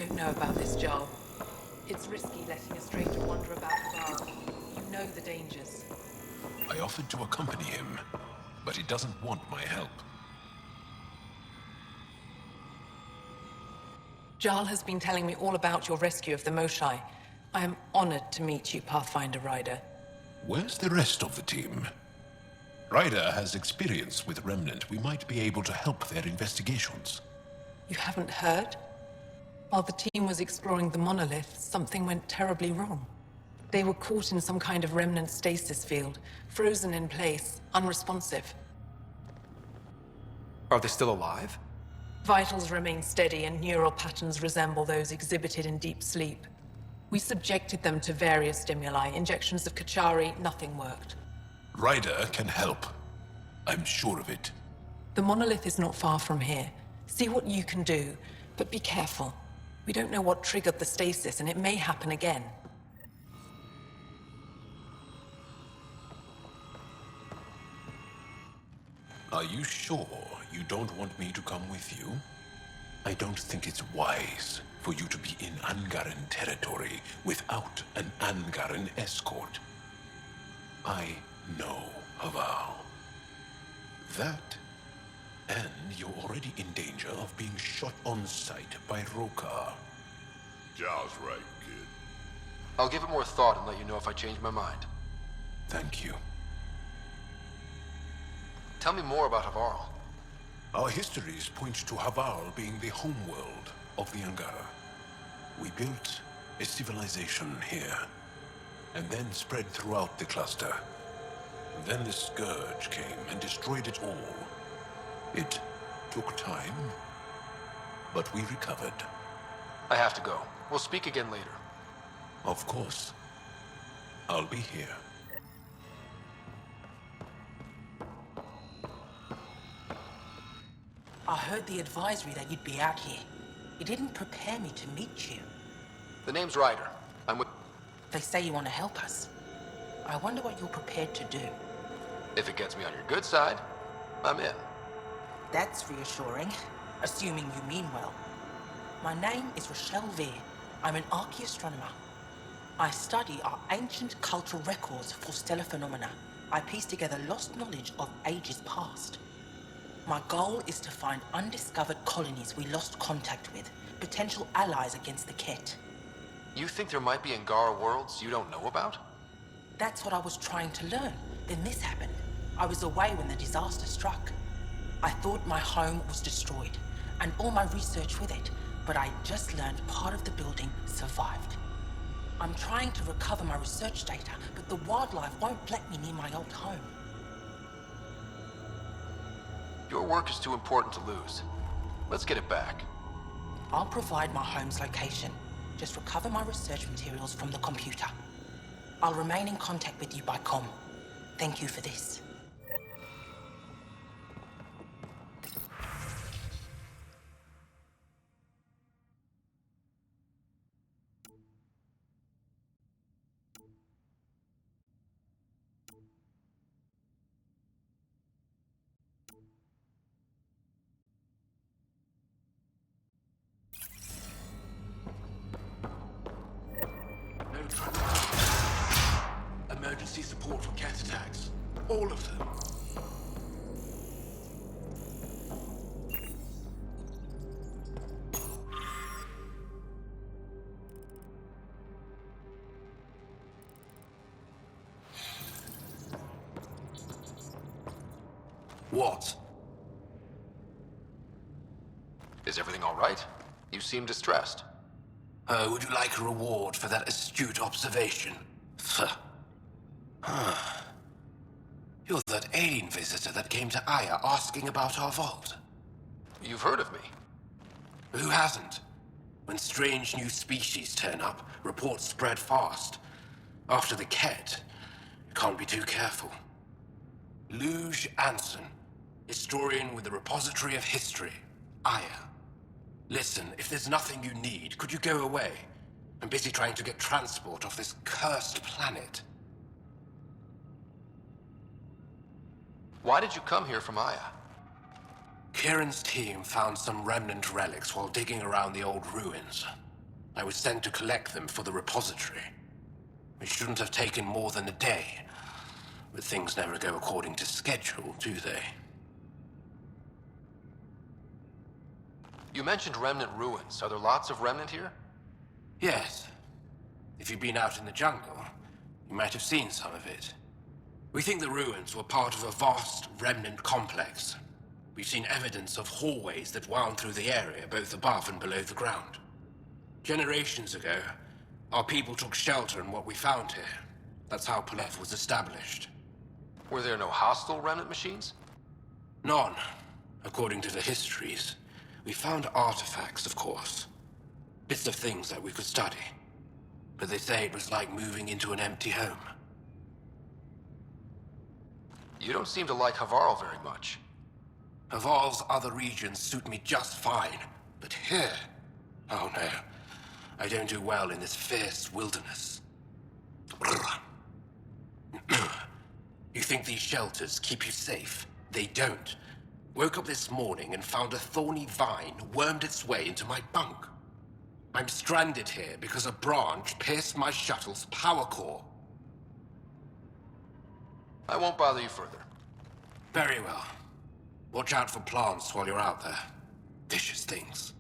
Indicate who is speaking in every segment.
Speaker 1: don't know about this, Jarl. It's risky letting a stranger wander about Havarl. You know the dangers.
Speaker 2: I offered to accompany him, but he doesn't want my help.
Speaker 1: Jarl has been telling me all about your rescue of the Moshai. I am honored to meet you, Pathfinder Ryder.
Speaker 2: Where's the rest of the team? Ryder has experience with Remnant. We might be able to help their investigations.
Speaker 1: You haven't heard? While the team was exploring the monolith, something went terribly wrong. They were caught in some kind of Remnant stasis field, frozen in place, unresponsive.
Speaker 3: Are they still alive?
Speaker 1: Vitals remain steady and neural patterns resemble those exhibited in deep sleep. We subjected them to various stimuli, injections of Kachari, nothing worked.
Speaker 2: Ryder can help. I'm sure of it.
Speaker 1: The monolith is not far from here. See what you can do, but be careful. We don't know what triggered the stasis, and it may happen again.
Speaker 2: Are you sure you don't want me to come with you? I don't think it's wise for you to be in Angaran territory without an Angaran escort. I know Havarl. That, and you're already in danger of being shot on sight by Rokar.
Speaker 4: Jarl's right, kid.
Speaker 3: I'll give it more thought and let you know if I change my mind.
Speaker 2: Thank you.
Speaker 3: Tell me more about Havarl.
Speaker 2: Our histories point to Havarl being the homeworld of the Angara. We built a civilization here, and then spread throughout the cluster. Then the Scourge came and destroyed it all. It took time, but we recovered.
Speaker 3: I have to go. We'll speak again later.
Speaker 2: Of course. I'll be here.
Speaker 5: I heard the advisory that you'd be out here. It didn't prepare me to meet you.
Speaker 3: The name's Ryder. I'm with...
Speaker 5: They say you want to help us. I wonder what you're prepared to do.
Speaker 3: If it gets me on your good side, I'm in.
Speaker 5: That's reassuring, assuming you mean well. My name is Rochelle Veer. I'm an archaeoastronomer. I study our ancient cultural records for stellar phenomena. I piece together lost knowledge of ages past. My goal is to find undiscovered colonies we lost contact with, potential allies against the Kett.
Speaker 3: You think there might be Angara worlds you don't know about?
Speaker 5: That's what I was trying to learn. Then this happened. I was away when the disaster struck. I thought my home was destroyed, and all my research with it, but I just learned part of the building survived. I'm trying to recover my research data, but the wildlife won't let me near my old home.
Speaker 3: Your work is too important to lose. Let's get it back.
Speaker 5: I'll provide my home's location. Just recover my research materials from the computer. I'll remain in contact with you by comm. Thank you for this.
Speaker 2: Emergency support for Kett attacks. All of them. What?
Speaker 3: Is everything all right? You seem distressed.
Speaker 2: Would you like a reward for that astute observation? You're that alien visitor that came to Aya asking about our vault.
Speaker 3: You've heard of me.
Speaker 2: Who hasn't? When strange new species turn up, reports spread fast. After the Kett, you can't be too careful. Lush Anson, historian with the Repository of History, Aya. Listen, if there's nothing you need, could you go away? I'm busy trying to get transport off this cursed planet.
Speaker 3: Why did you come here from Aya?
Speaker 2: Kieran's team found some Remnant relics while digging around the old ruins. I was sent to collect them for the repository. It shouldn't have taken more than a day. But things never go according to schedule, do they?
Speaker 3: You mentioned Remnant ruins. Are there lots of Remnant here?
Speaker 2: Yes. If you've been out in the jungle, you might have seen some of it. We think the ruins were part of a vast Remnant complex. We've seen evidence of hallways that wound through the area, both above and below the ground. Generations ago, our people took shelter in what we found here. That's how Polef was established.
Speaker 3: Were there no hostile Remnant machines?
Speaker 2: None, according to the histories. We found artifacts, of course. Bits of things that we could study. But they say it was like moving into an empty home.
Speaker 3: You don't seem to like Havarl very much.
Speaker 2: Havarl's other regions suit me just fine. But here... oh no. I don't do well in this fierce wilderness. You think these shelters keep you safe? They don't. Woke up this morning and found a thorny vine wormed its way into my bunk. I'm stranded here because a branch pierced my shuttle's power core.
Speaker 3: I won't bother you further.
Speaker 2: Very well. Watch out for plants while you're out there. Vicious things.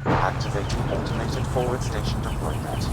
Speaker 6: Activating automated forward station deployment.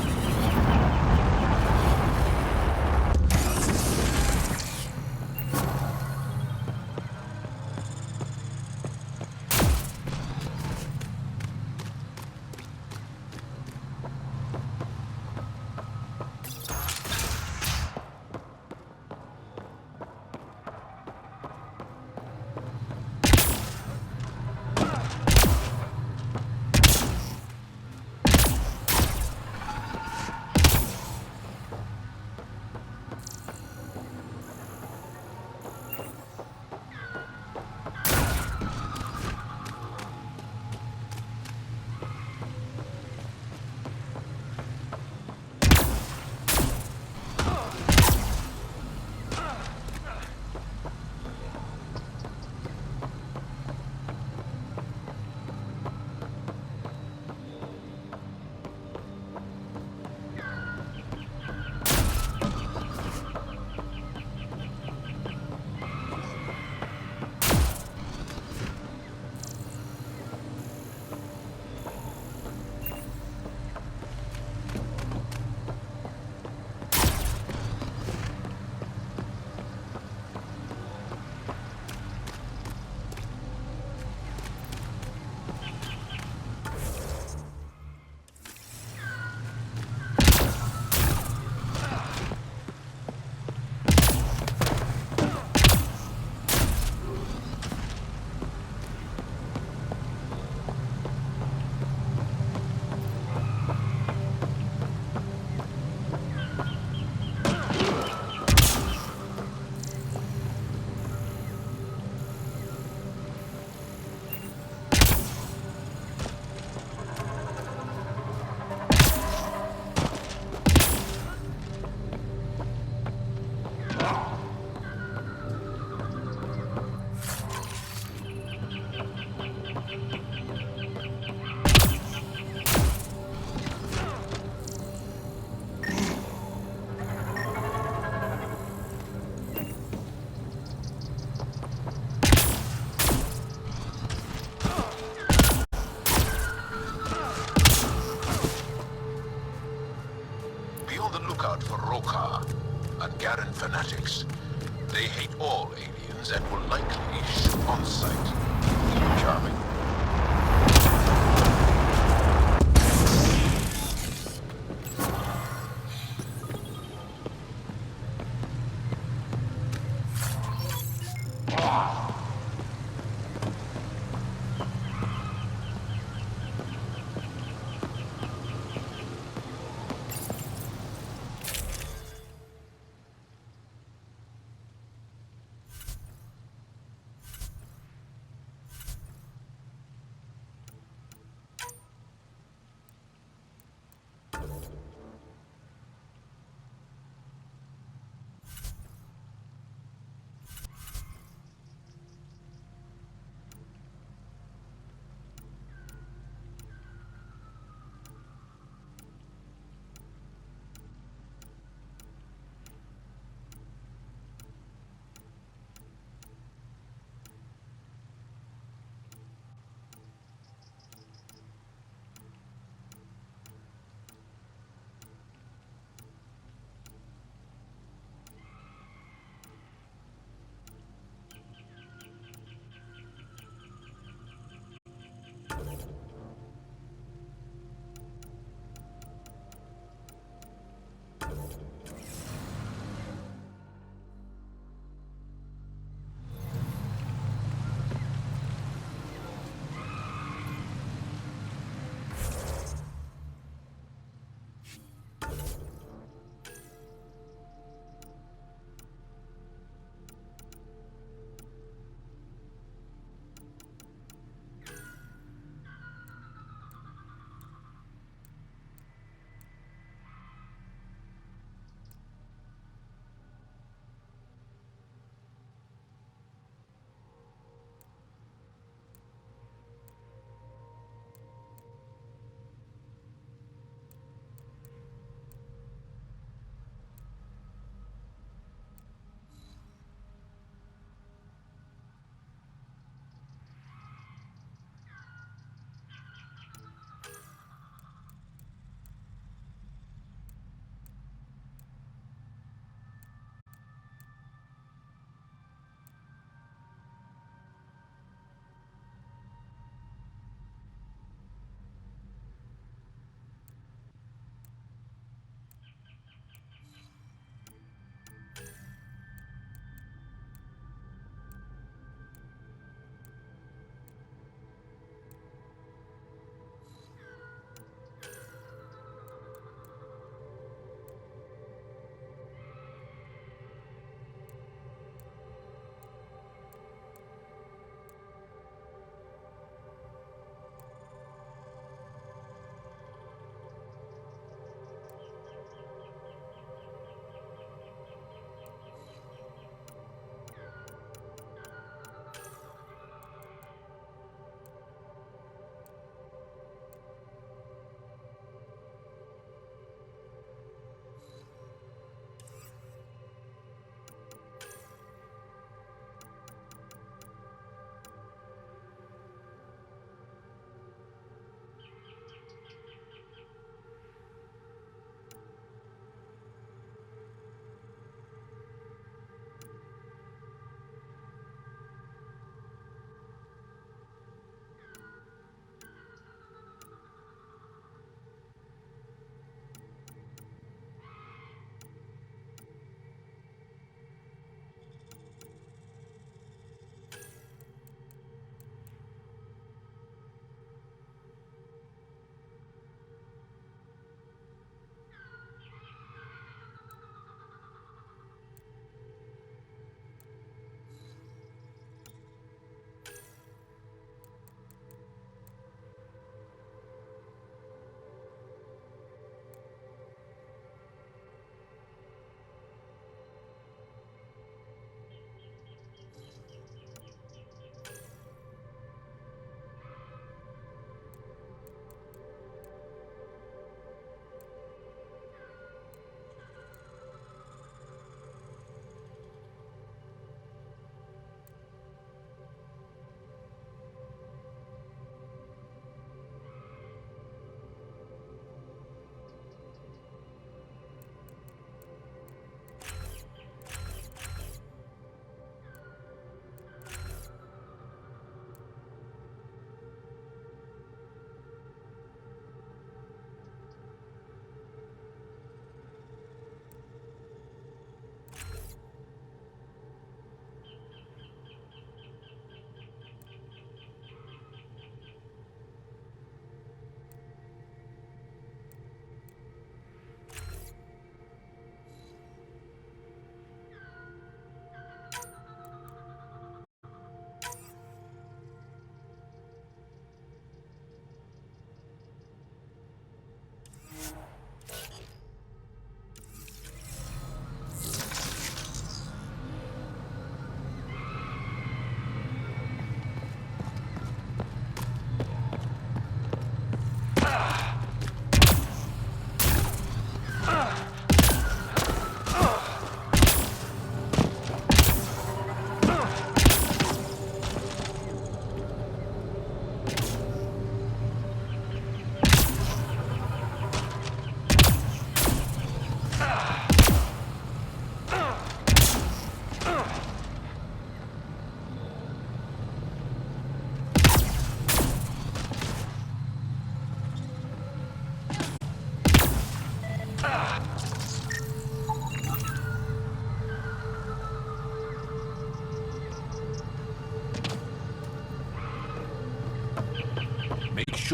Speaker 4: Angaran fanatics. They hate all aliens and will likely shoot on sight. Charming.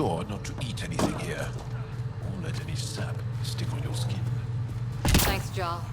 Speaker 4: sure not to eat anything here. Or let any sap stick on your skin.
Speaker 7: Thanks, Jarl.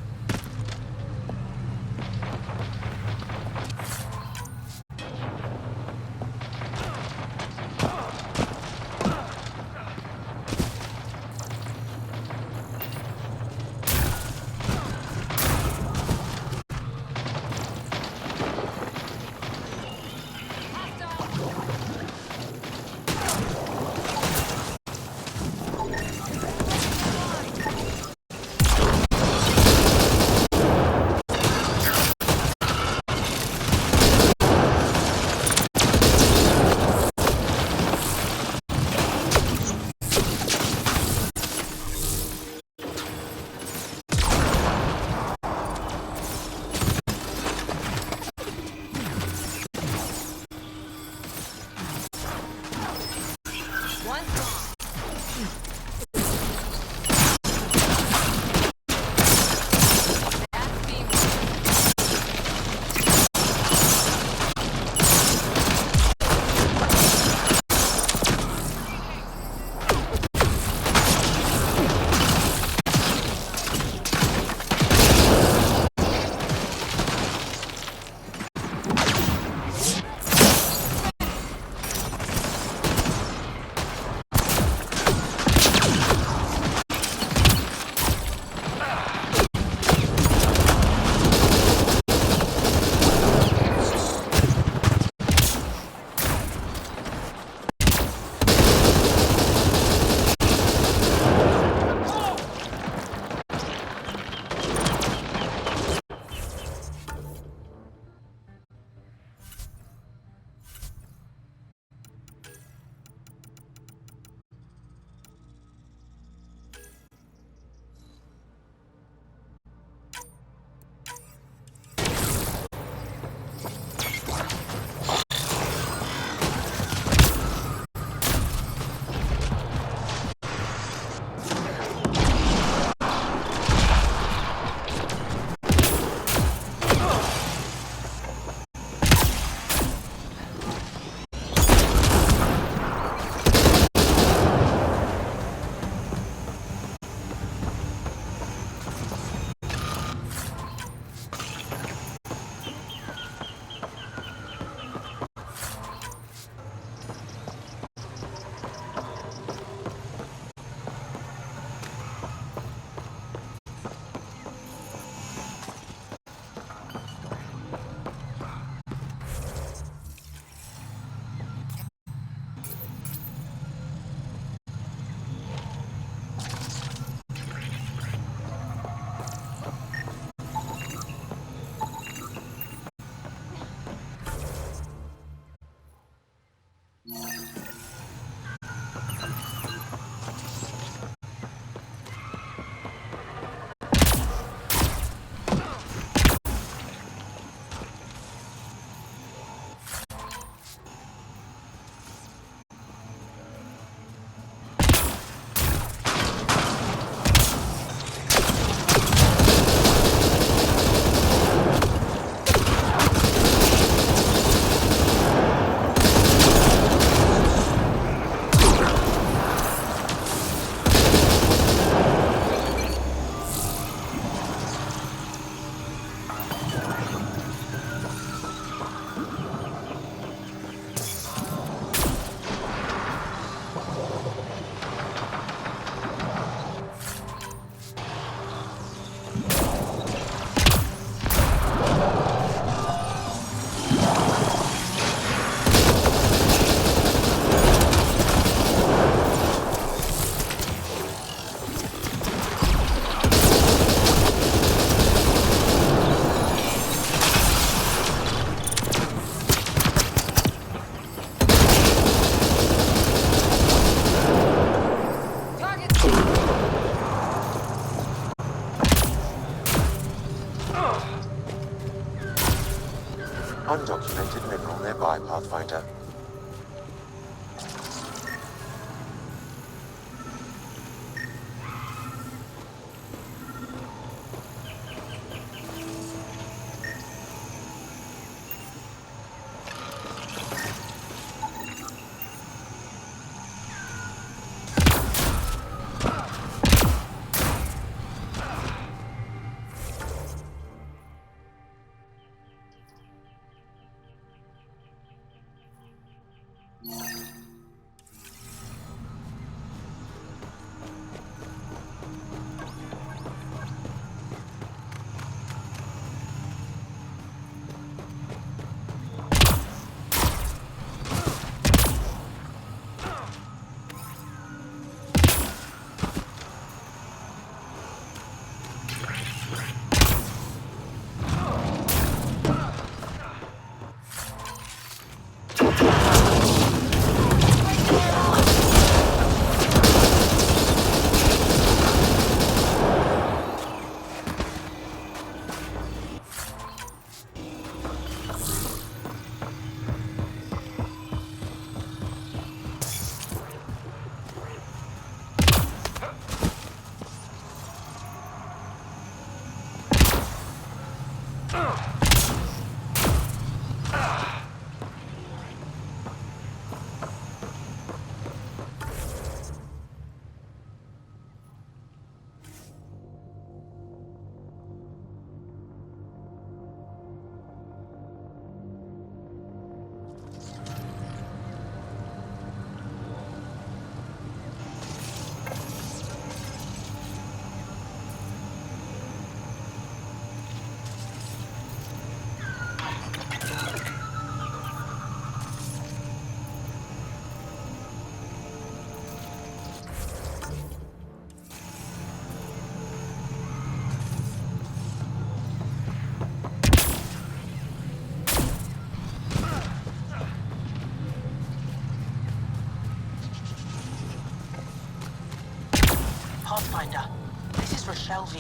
Speaker 5: Pathfinder. This is Rochelle V.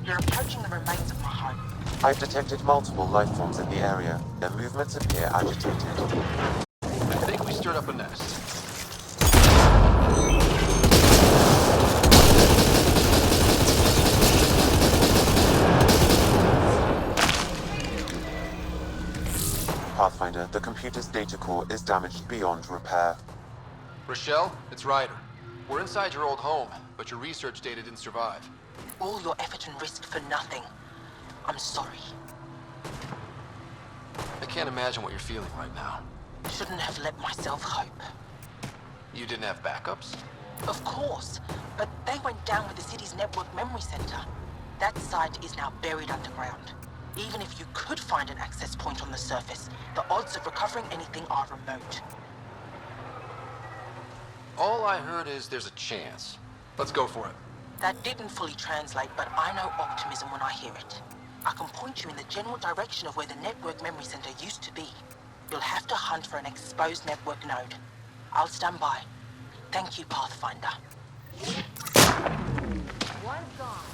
Speaker 5: You're approaching the remains of my home.
Speaker 6: I've detected multiple life forms in the area. Their movements appear agitated.
Speaker 3: I think we stirred up a nest.
Speaker 6: Pathfinder, the computer's data core is damaged beyond repair.
Speaker 3: Rochelle, it's Ryder. We're inside your old home, but your research data didn't survive.
Speaker 5: All your effort and risk for nothing. I'm sorry.
Speaker 3: I can't imagine what you're feeling right now.
Speaker 5: Shouldn't have let myself hope.
Speaker 3: You didn't have backups?
Speaker 5: Of course, but they went down with the city's network memory center. That site is now buried underground. Even if you could find an access point on the surface, the odds of recovering anything are remote.
Speaker 3: All I heard is there's a chance. Let's go for it.
Speaker 5: That didn't fully translate, but I know optimism when I hear it. I can point you in the general direction of where the network memory center used to be. You'll have to hunt for an exposed network node. I'll stand by. Thank you, Pathfinder.
Speaker 7: One gone.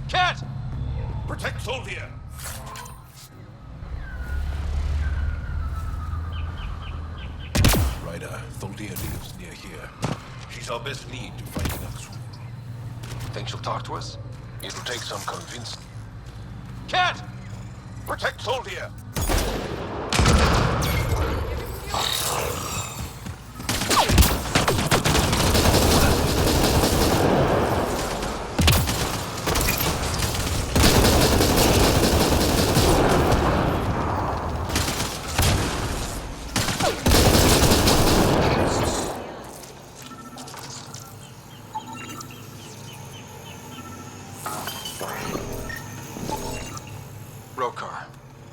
Speaker 3: Kett!
Speaker 4: Protect Soldier! Ryder, Soldier lives near here. She's our best lead to fighting Aksul.
Speaker 3: Think she'll talk to us?
Speaker 4: It'll take some convincing.
Speaker 3: Kett!
Speaker 4: Protect Soldier!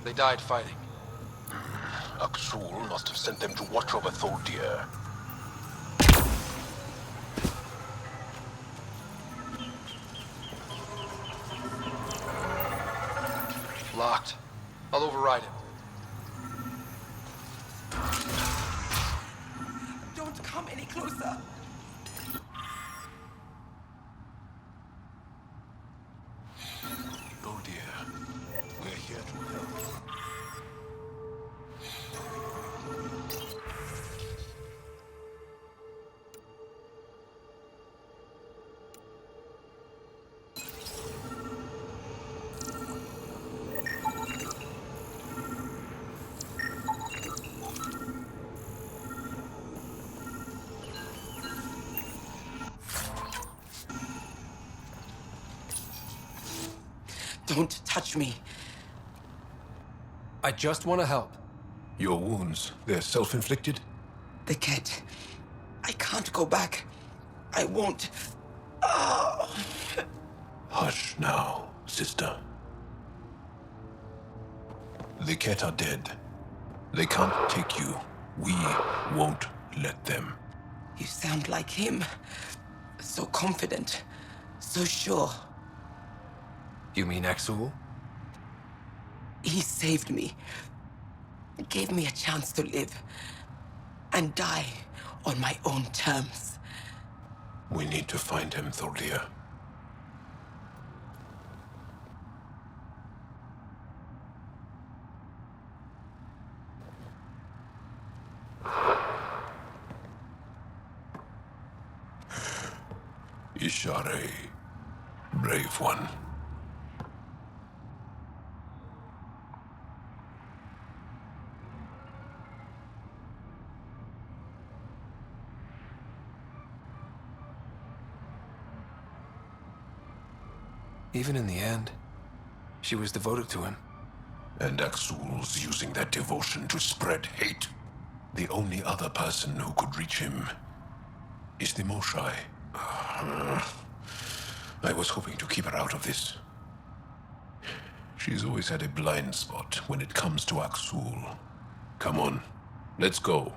Speaker 3: They died fighting.
Speaker 4: Aksul must have sent them to watch over Soldier.
Speaker 3: Locked. I'll override it.
Speaker 5: Don't come any closer.
Speaker 4: Soldier, we're here to help.
Speaker 5: Don't touch me.
Speaker 2: I just want to help.
Speaker 4: Your wounds, they're self-inflicted?
Speaker 5: the Kett. I can't go back. I won't. Oh.
Speaker 4: Hush now, sister. The Kett are dead. They can't take you. We won't let them.
Speaker 5: You sound like him. So confident. So sure.
Speaker 2: You mean Axul?
Speaker 5: He saved me. Gave me a chance to live. And die on my own terms.
Speaker 4: We need to find him, Thorlia. Ishare, brave one.
Speaker 2: Even in the end, she was devoted to him.
Speaker 4: And Axul's using that devotion to spread hate. The only other person who could reach him is the Moshai. I was hoping to keep her out of this. She's always had a blind spot when it comes to Axul. Come on, let's go.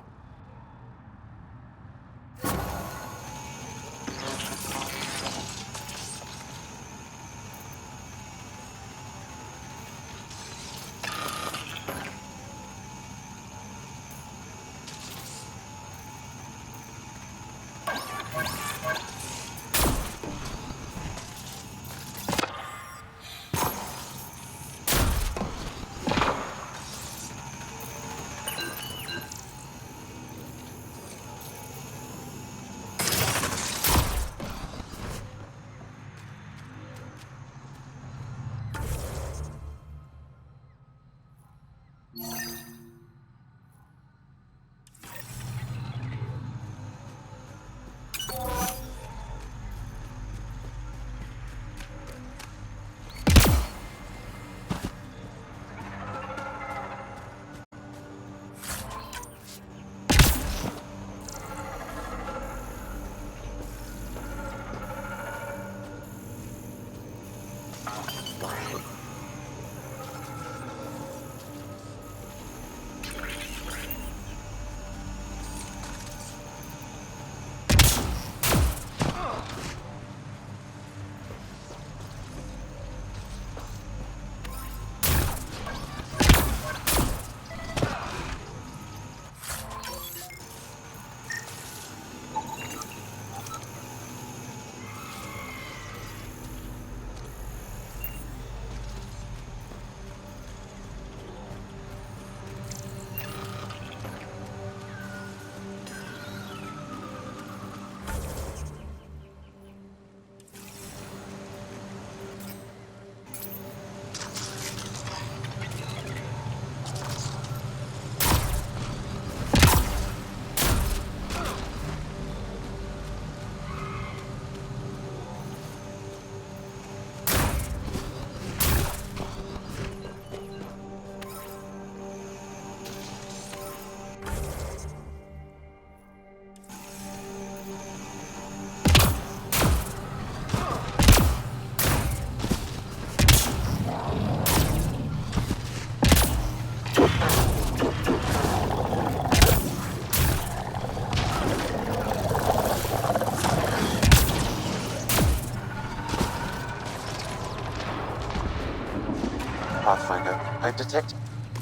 Speaker 6: Pathfinder, I detect...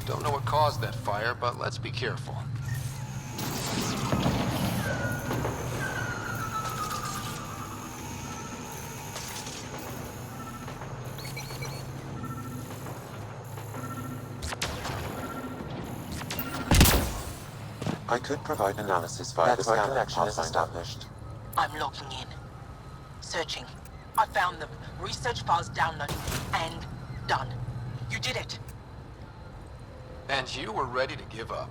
Speaker 3: Don't know what caused that fire, but let's be careful.
Speaker 6: I could provide analysis via the scan connection is established.
Speaker 5: I'm logging in. Searching. I found them. Research files downloading. And done. You did it.
Speaker 3: And you were ready to give up.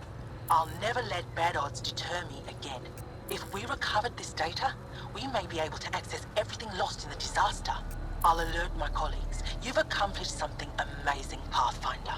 Speaker 5: I'll never let bad odds deter me again. If we recovered this data, we may be able to access everything lost in the disaster. I'll alert my colleagues. You've accomplished something amazing, Pathfinder.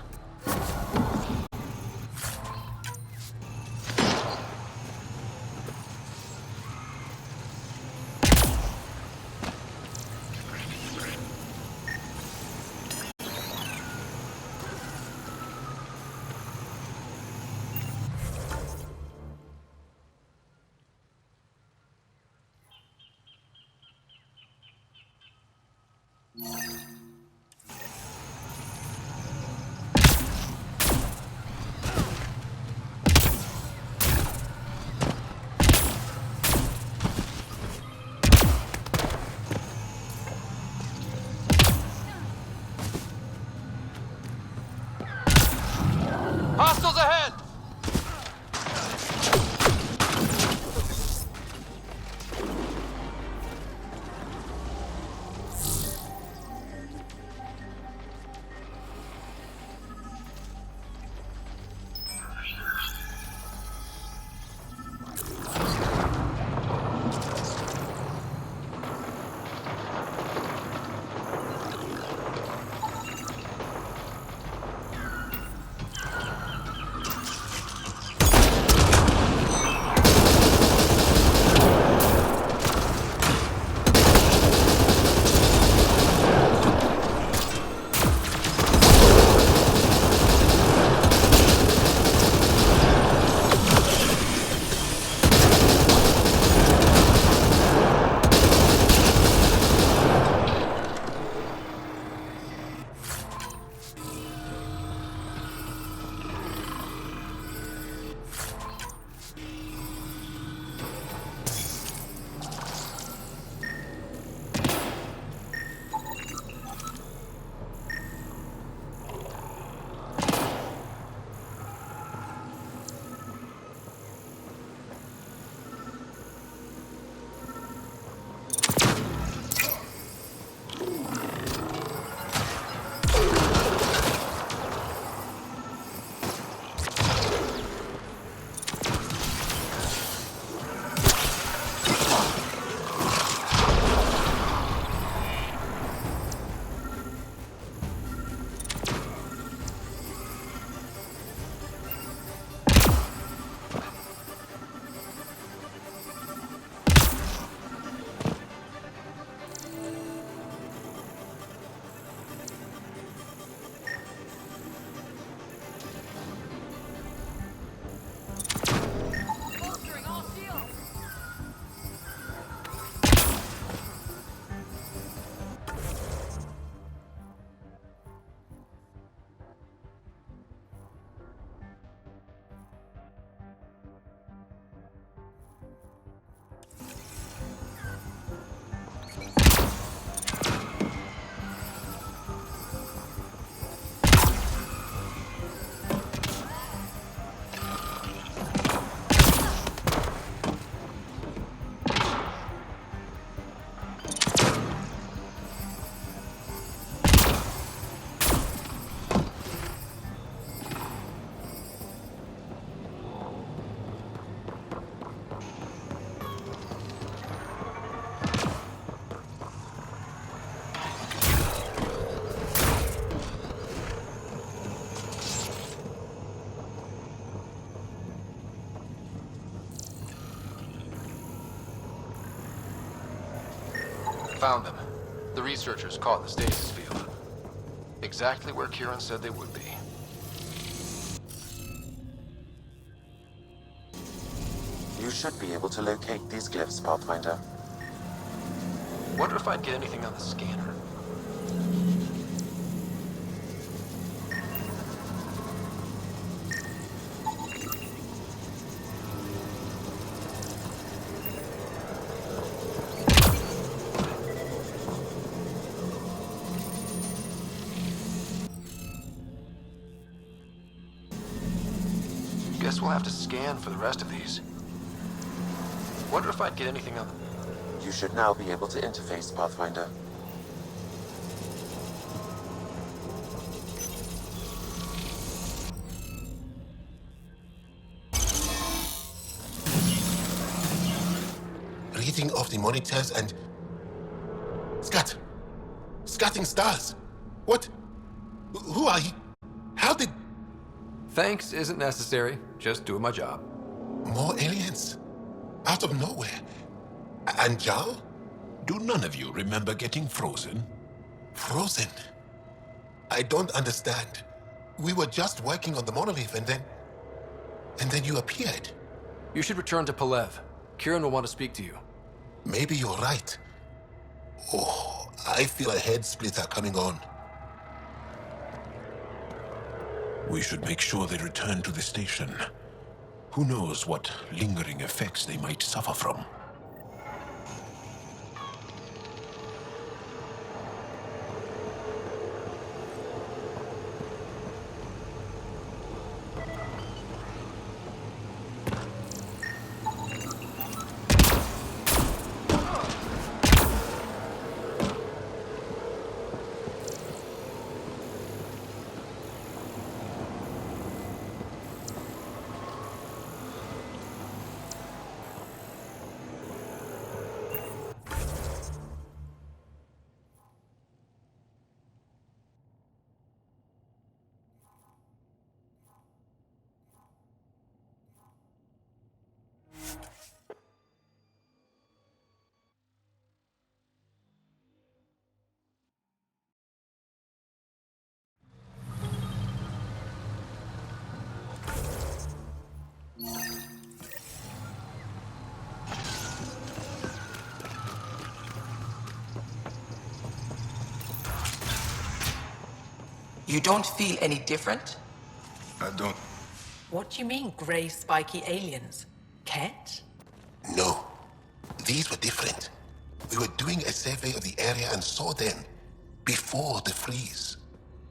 Speaker 3: Found them. The researchers caught in the stasis field. Exactly where Kieran said they would be.
Speaker 6: You should be able to locate these glyphs, Pathfinder.
Speaker 3: Wonder if I'd get anything on the scanner. Guess we'll have to scan for the rest of these. Wonder if I'd get anything on the...
Speaker 6: You should now be able to interface, Pathfinder.
Speaker 4: Reading of the monitors and... Scatting stars. What? Who are you? How did...
Speaker 3: Thanks isn't necessary. Just doing my job.
Speaker 4: More aliens? Out of nowhere? And Jarl? Do none of you remember getting frozen? Frozen? I don't understand. We were just working on the monolith and then you appeared.
Speaker 3: You should return to Palev. Kieran will want to speak to you.
Speaker 4: Maybe you're right. Oh, I feel a head splitter coming on. We should make sure they return to the station. Who knows what lingering effects they might suffer from.
Speaker 5: You don't feel any different?
Speaker 4: I don't...
Speaker 1: What do you mean, grey spiky aliens? Kett?
Speaker 4: No. These were different. We were doing a survey of the area and saw them before the freeze.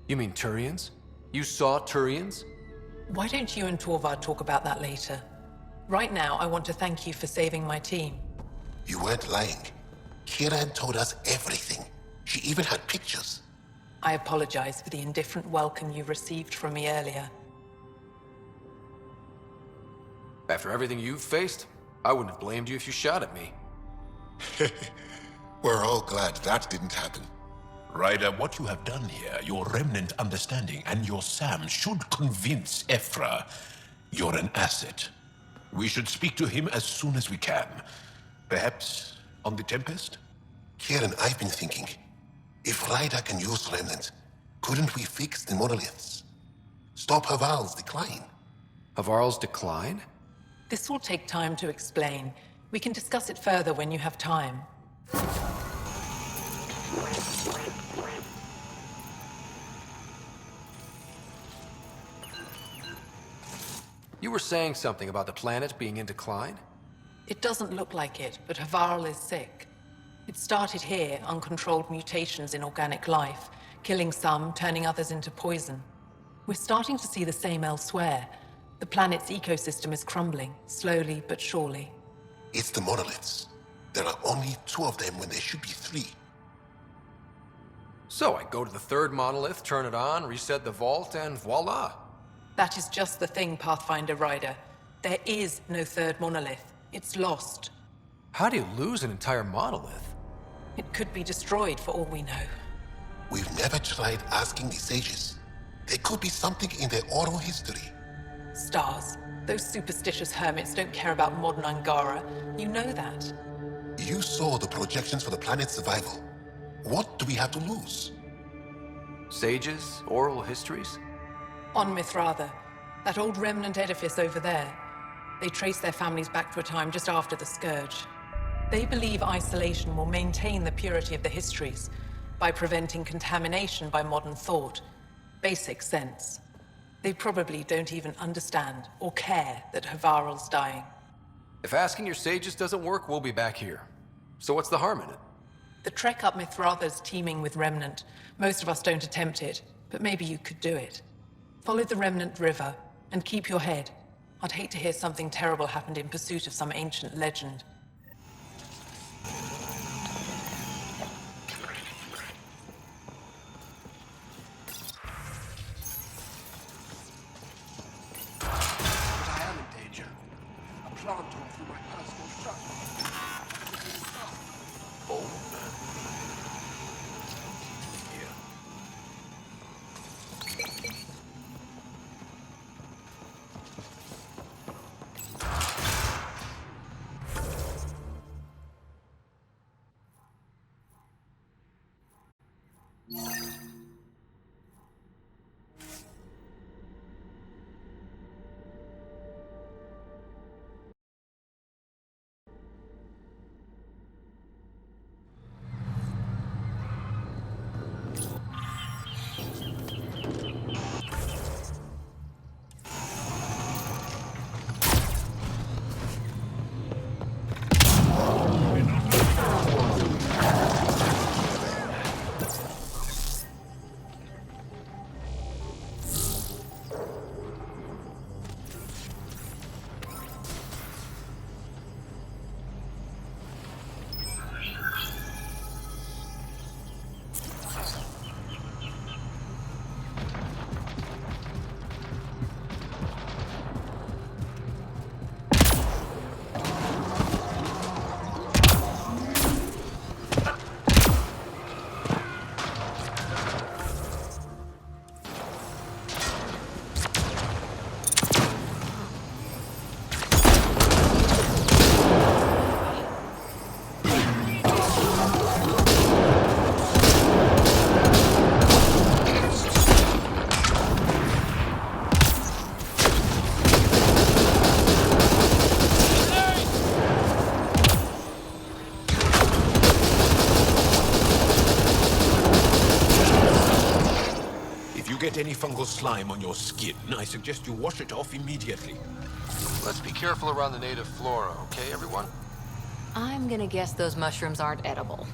Speaker 3: You mean Turians? You saw Turians?
Speaker 1: Why don't you and Torvald talk about that later? Right now, I want to thank you for saving my team.
Speaker 4: You weren't lying. Kira told us everything. She even had pictures.
Speaker 1: I apologize for the indifferent welcome you received from me earlier.
Speaker 3: After everything you've faced, I wouldn't have blamed you if you shot at me.
Speaker 4: We're all glad that didn't happen.
Speaker 8: Ryder, what you have done here, your Remnant understanding and your Sam should convince Ephra you're an asset. We should speak to him as soon as we can. Perhaps on the Tempest?
Speaker 4: Kieran, I've been thinking, if Ryder can use Remnant, couldn't we fix the monoliths? Stop Havarl's decline?
Speaker 3: Havarl's decline?
Speaker 1: This will take time to explain. We can discuss it further when you have time.
Speaker 3: You were saying something about the planet being in decline?
Speaker 1: It doesn't look like it, but Havarl is sick. It started here, uncontrolled mutations in organic life, killing some, turning others into poison. We're starting to see the same elsewhere. The planet's ecosystem is crumbling, slowly but surely.
Speaker 4: It's the monoliths. There are only 2 of them when there should be 3.
Speaker 3: So I go to the 3rd monolith, turn it on, reset the vault, and voila!
Speaker 1: That is just the thing, Pathfinder Ryder. There is no 3rd monolith. It's lost.
Speaker 3: How do you lose an entire monolith?
Speaker 1: It could be destroyed for all we know.
Speaker 4: We've never tried asking the sages. There could be something in their oral history.
Speaker 1: Stars. Those superstitious hermits don't care about modern Angara. You know that.
Speaker 4: You saw the projections for the planet's survival. What do we have to lose?
Speaker 3: Sages? Oral histories?
Speaker 1: On Mithratha, that old remnant edifice over there. They trace their families back to a time just after the Scourge. They believe isolation will maintain the purity of the histories by preventing contamination by modern thought. Basic sense. They probably don't even understand or care that Havarl's dying.
Speaker 3: If asking your sages doesn't work, we'll be back here. So what's the harm in it?
Speaker 1: The trek up Mithratha's teeming with Remnant. Most of us don't attempt it, but maybe you could do it. Follow the Remnant River, and keep your head. I'd hate to hear something terrible happened in pursuit of some ancient legend.
Speaker 2: But I am in danger. A plant tore through my personal structure.
Speaker 8: any fungal slime on your skin, I suggest you wash it off immediately.
Speaker 3: Let's be careful around the native flora, okay, everyone?
Speaker 7: I'm gonna guess those mushrooms aren't edible.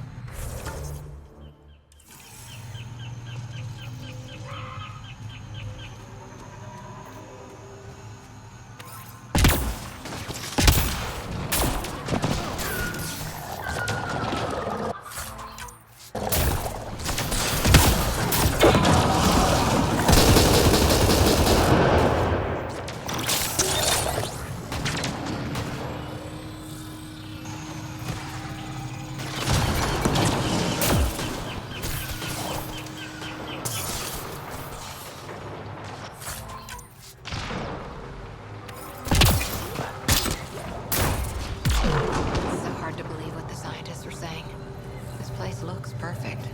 Speaker 7: Looks perfect.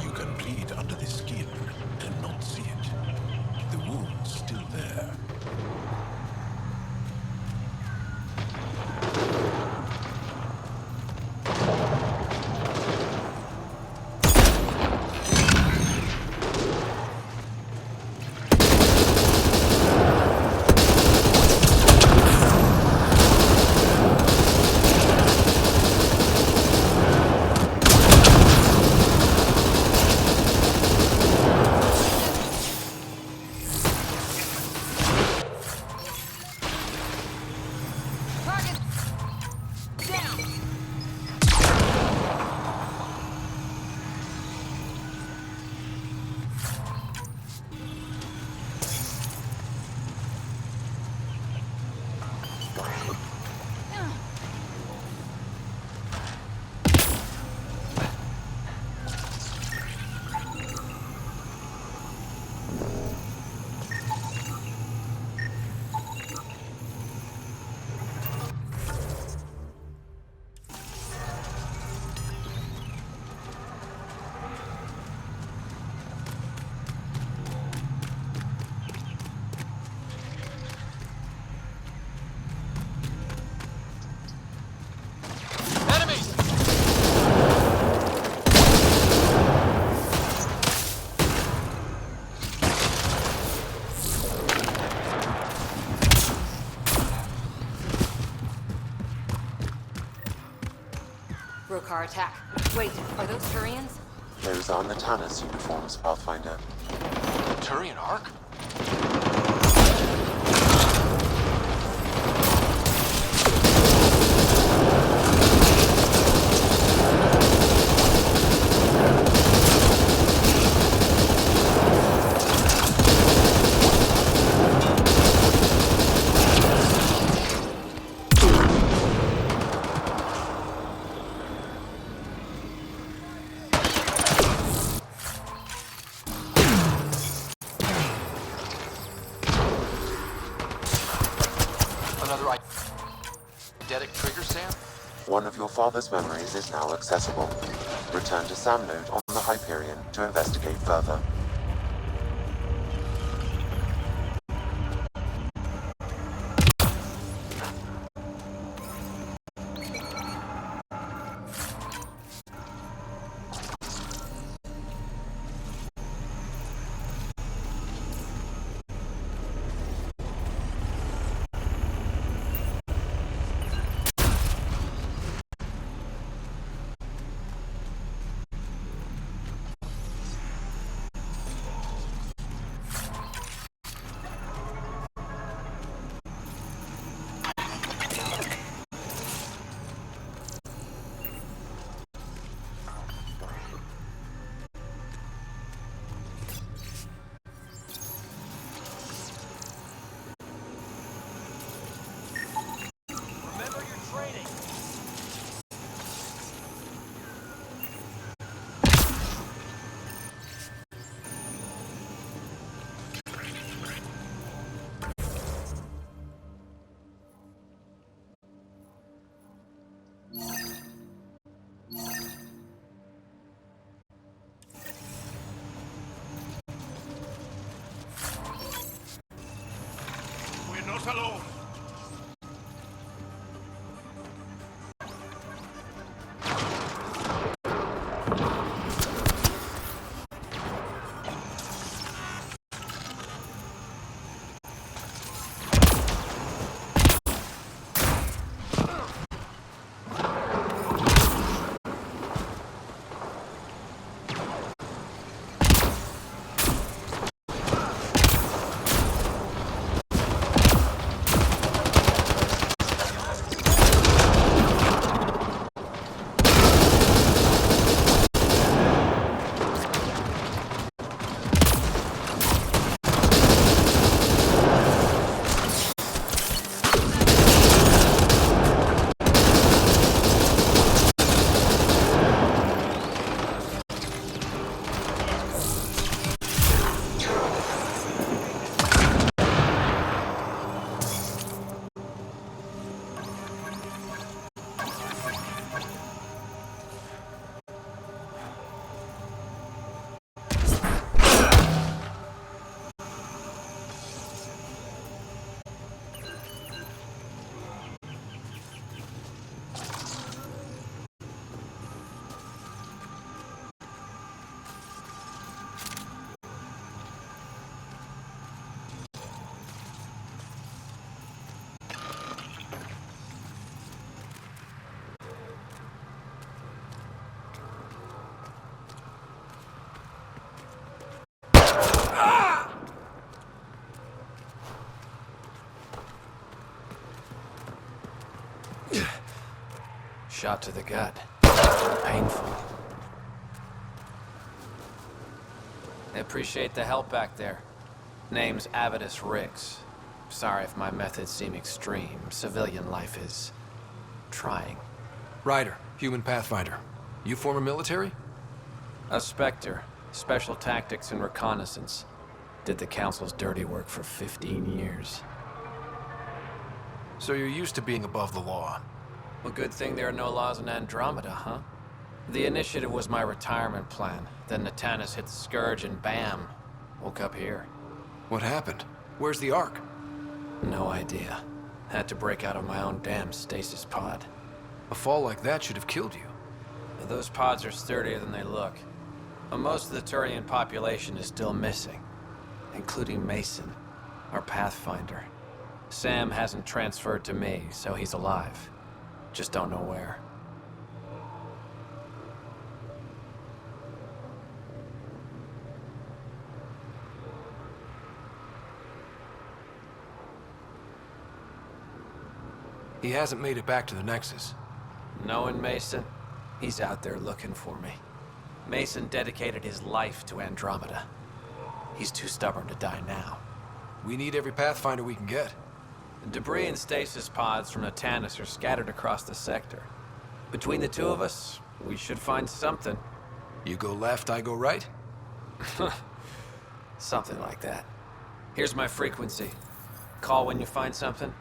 Speaker 8: You can bleed under the skin and not see it. The wound's still there.
Speaker 7: Brokar attack. Wait, are those Turians?
Speaker 6: Those are Natana's uniforms, Pathfinder.
Speaker 3: Turian Ark? Another eidetic trigger, Sam?
Speaker 6: One of your father's memories is now accessible. Return to Sam Node on the Hyperion to investigate further.
Speaker 8: We're not alone.
Speaker 3: Shot to the gut. Painful. I appreciate the help back there. Name's Avidus Rix. Sorry if my methods seem extreme. Civilian life is... trying.
Speaker 9: Ryder, human pathfinder. You former military?
Speaker 3: A Spectre. Special tactics and reconnaissance. Did the Council's dirty work for 15 years.
Speaker 9: So you're used to being above the law.
Speaker 3: Well, good thing there are no laws in Andromeda, huh? The initiative was my retirement plan. Then Natanus hit the Scourge and bam, woke up here.
Speaker 9: What happened? Where's the Ark?
Speaker 3: No idea. Had to break out of my own damn stasis pod.
Speaker 9: A fall like that should have killed you.
Speaker 3: Those pods are sturdier than they look. But most of the Turian population is still missing, including Mason, our Pathfinder. Sam hasn't transferred to me, so he's alive. Just don't know where.
Speaker 9: He hasn't made it back to the Nexus.
Speaker 3: Knowing Mason, he's out there looking for me. Mason dedicated his life to Andromeda. He's too stubborn to die now.
Speaker 9: We need every Pathfinder we can get.
Speaker 3: The debris and stasis pods from Natanus are scattered across the sector. Between the two of us, we should find something.
Speaker 9: You go left, I go right?
Speaker 3: Something like that. Here's my frequency. Call when you find something.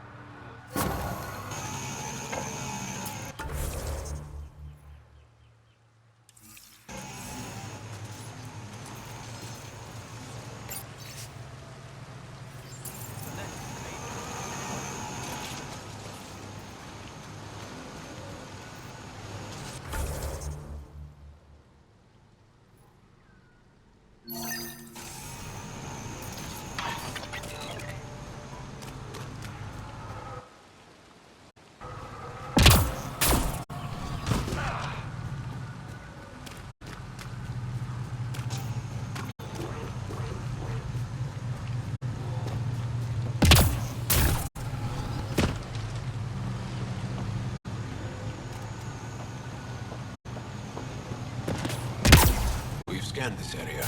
Speaker 8: Scan this area.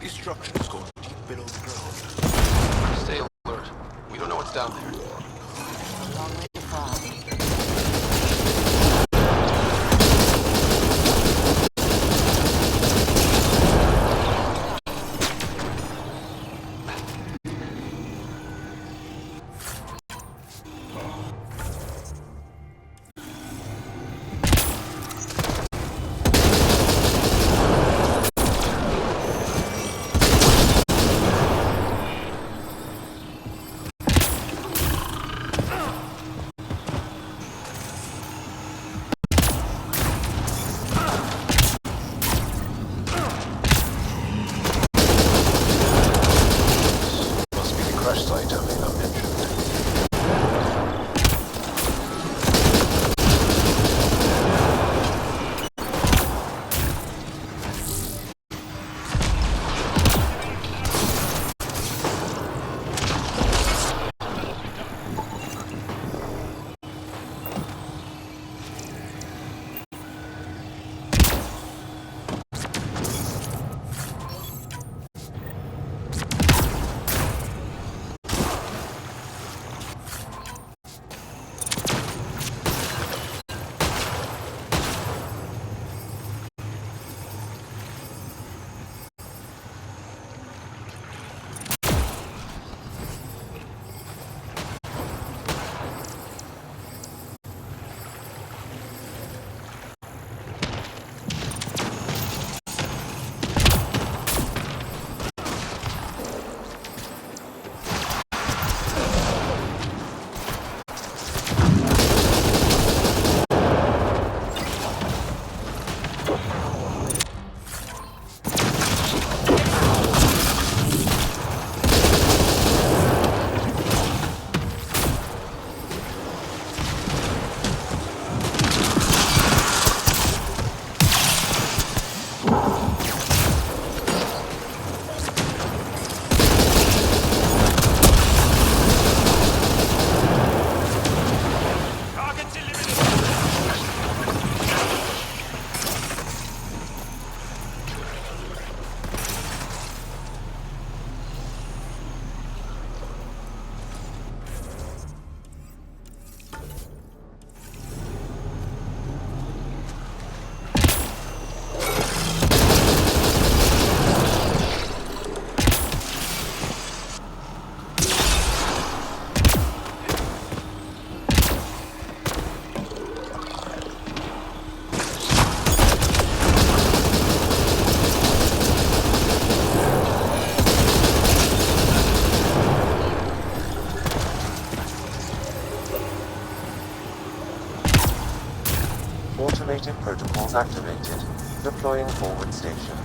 Speaker 8: This structure is going deep below the ground.
Speaker 9: Stay alert. We don't know what's down there.
Speaker 7: A long way to fall.
Speaker 6: Automated protocols activated. Deploying forward station.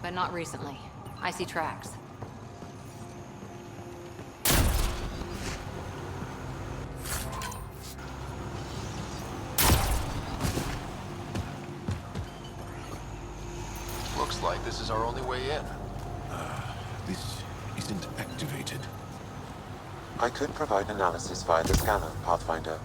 Speaker 7: but not recently. I see tracks.
Speaker 9: Looks like this is our only way in.
Speaker 8: This isn't activated.
Speaker 6: I could provide analysis via the scanner, Pathfinder.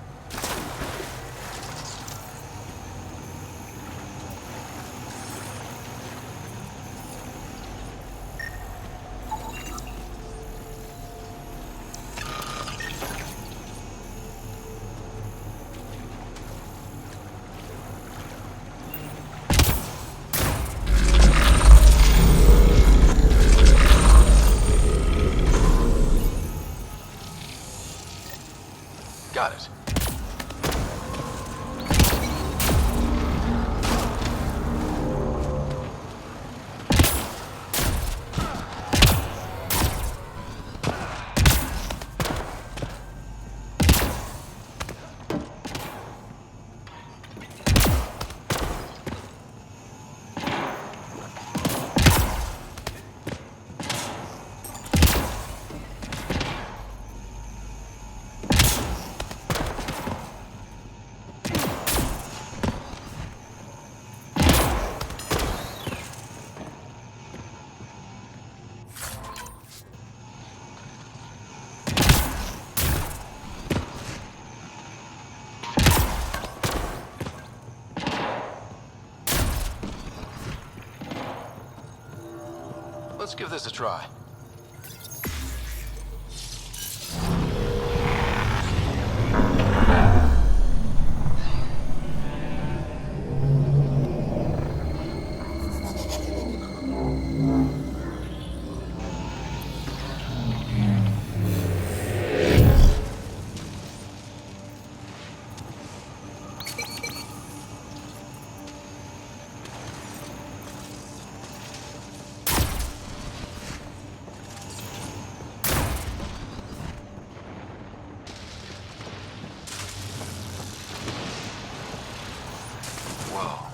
Speaker 9: Got it. Let's give this a try. Whoa.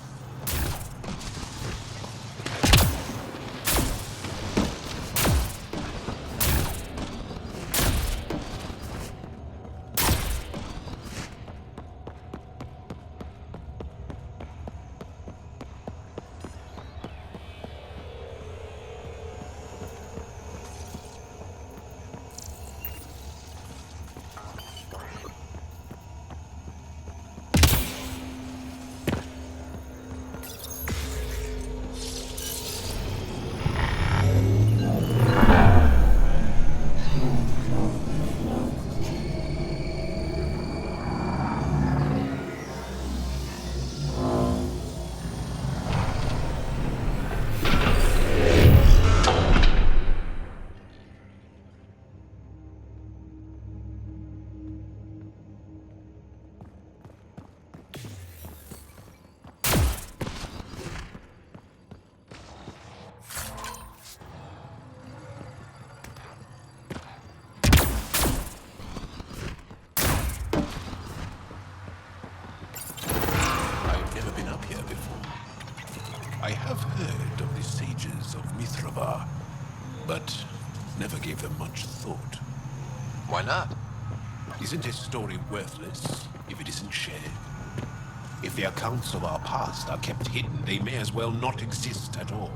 Speaker 8: I've never been up here before. I have heard of the sages of Mithrava, but never gave them much thought.
Speaker 9: Why not?
Speaker 8: Isn't a story worthless if it isn't shared? If the accounts of our past are kept hidden, they may as well not exist at all.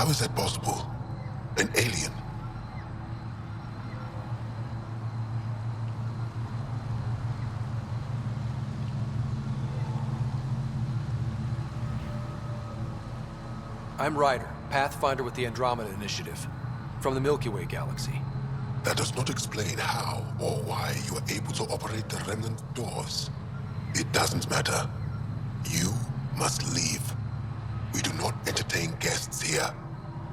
Speaker 4: How is that possible? An alien?
Speaker 9: I'm Ryder, Pathfinder with the Andromeda Initiative, from the Milky Way galaxy.
Speaker 4: That does not explain how or why you are able to operate the Remnant doors. It doesn't matter. You must leave. We do not entertain guests here.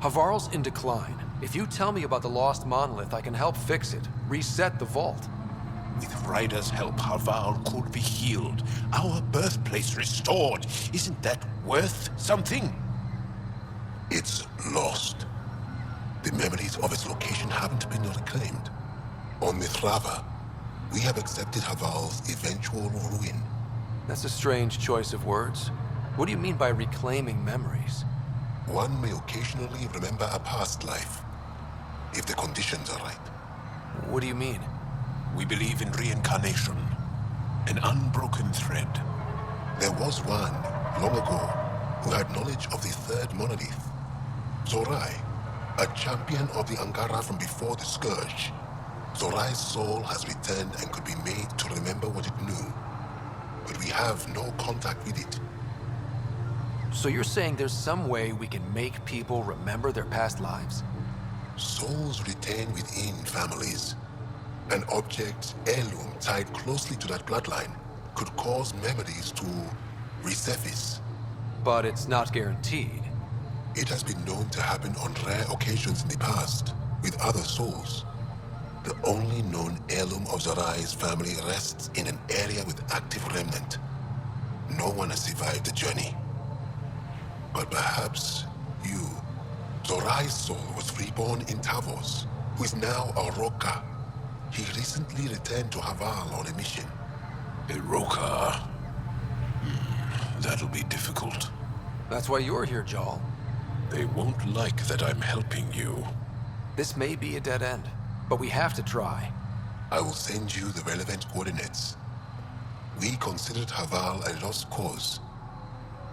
Speaker 9: Havarl's in decline. If you tell me about the lost monolith, I can help fix it, reset the vault.
Speaker 8: With Ryder's help, Havarl could be healed. Our birthplace restored. Isn't that worth something?
Speaker 4: It's lost. The memories of its location haven't been reclaimed. On Mithrava, we have accepted Havarl's eventual ruin.
Speaker 9: That's a strange choice of words. What do you mean by reclaiming memories?
Speaker 4: One may occasionally remember a past life, if the conditions are right.
Speaker 9: What do you mean?
Speaker 8: We believe in reincarnation, an unbroken thread.
Speaker 4: There was one, long ago, who had knowledge of the third monolith. Zorai, a champion of the Angara from before the Scourge. Zorai's soul has returned and could be made to remember what it knew. But we have no contact with it.
Speaker 9: So you're saying there's some way we can make people remember their past lives?
Speaker 4: Souls retain within families. An object, heirloom tied closely to that bloodline could cause memories to resurface.
Speaker 9: But it's not guaranteed.
Speaker 4: It has been known to happen on rare occasions in the past, with other souls. The only known heirloom of Zorai's family rests in an area with active remnant. No one has survived the journey. But perhaps you. Zorai's soul was reborn in Tavos, who is now a Roka. He recently returned to Havarl on a mission.
Speaker 8: A Roka. That'll be difficult.
Speaker 9: That's why you're here, Jarl.
Speaker 8: They won't like that I'm helping you.
Speaker 9: This may be a dead end, but we have to try.
Speaker 4: I will send you the relevant coordinates. We considered Havarl a lost cause,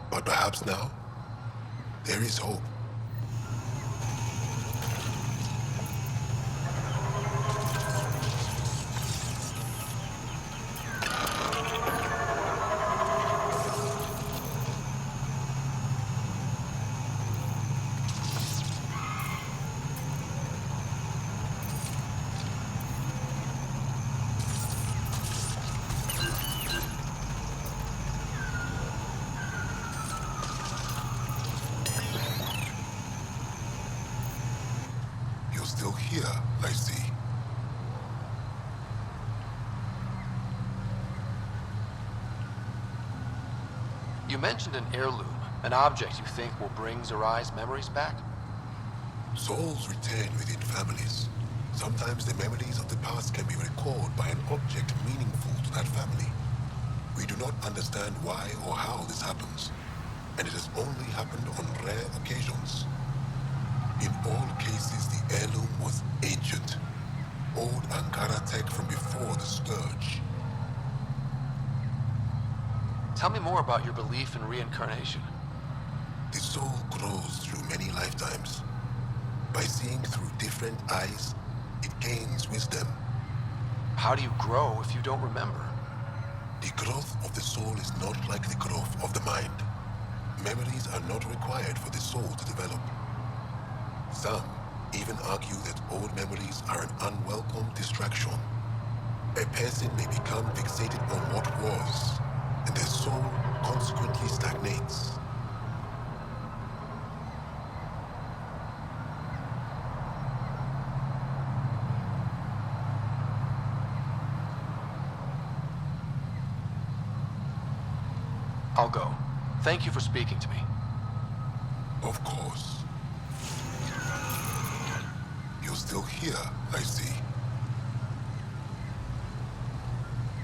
Speaker 4: but perhaps now, there is hope. Still here, I see.
Speaker 9: You mentioned an heirloom, an object you think will bring Zorai's memories back?
Speaker 4: Souls return within families. Sometimes the memories of the past can be recalled by an object meaningful to that family. We do not understand why or how this happens, and it has only happened on rare occasions. In all cases, the heirloom was ancient. Old Angara tech from before the Scourge.
Speaker 9: Tell me more about your belief in reincarnation.
Speaker 4: The soul grows through many lifetimes. By seeing through different eyes, it gains wisdom.
Speaker 9: How do you grow if you don't remember?
Speaker 4: The growth of the soul is not like the growth of the mind. Memories are not required for the soul to develop. Some even argue that old memories are an unwelcome distraction. A person may become fixated on what was, and their soul consequently stagnates.
Speaker 9: I'll go. Thank you for speaking to me.
Speaker 4: Of course. You're still here, I see.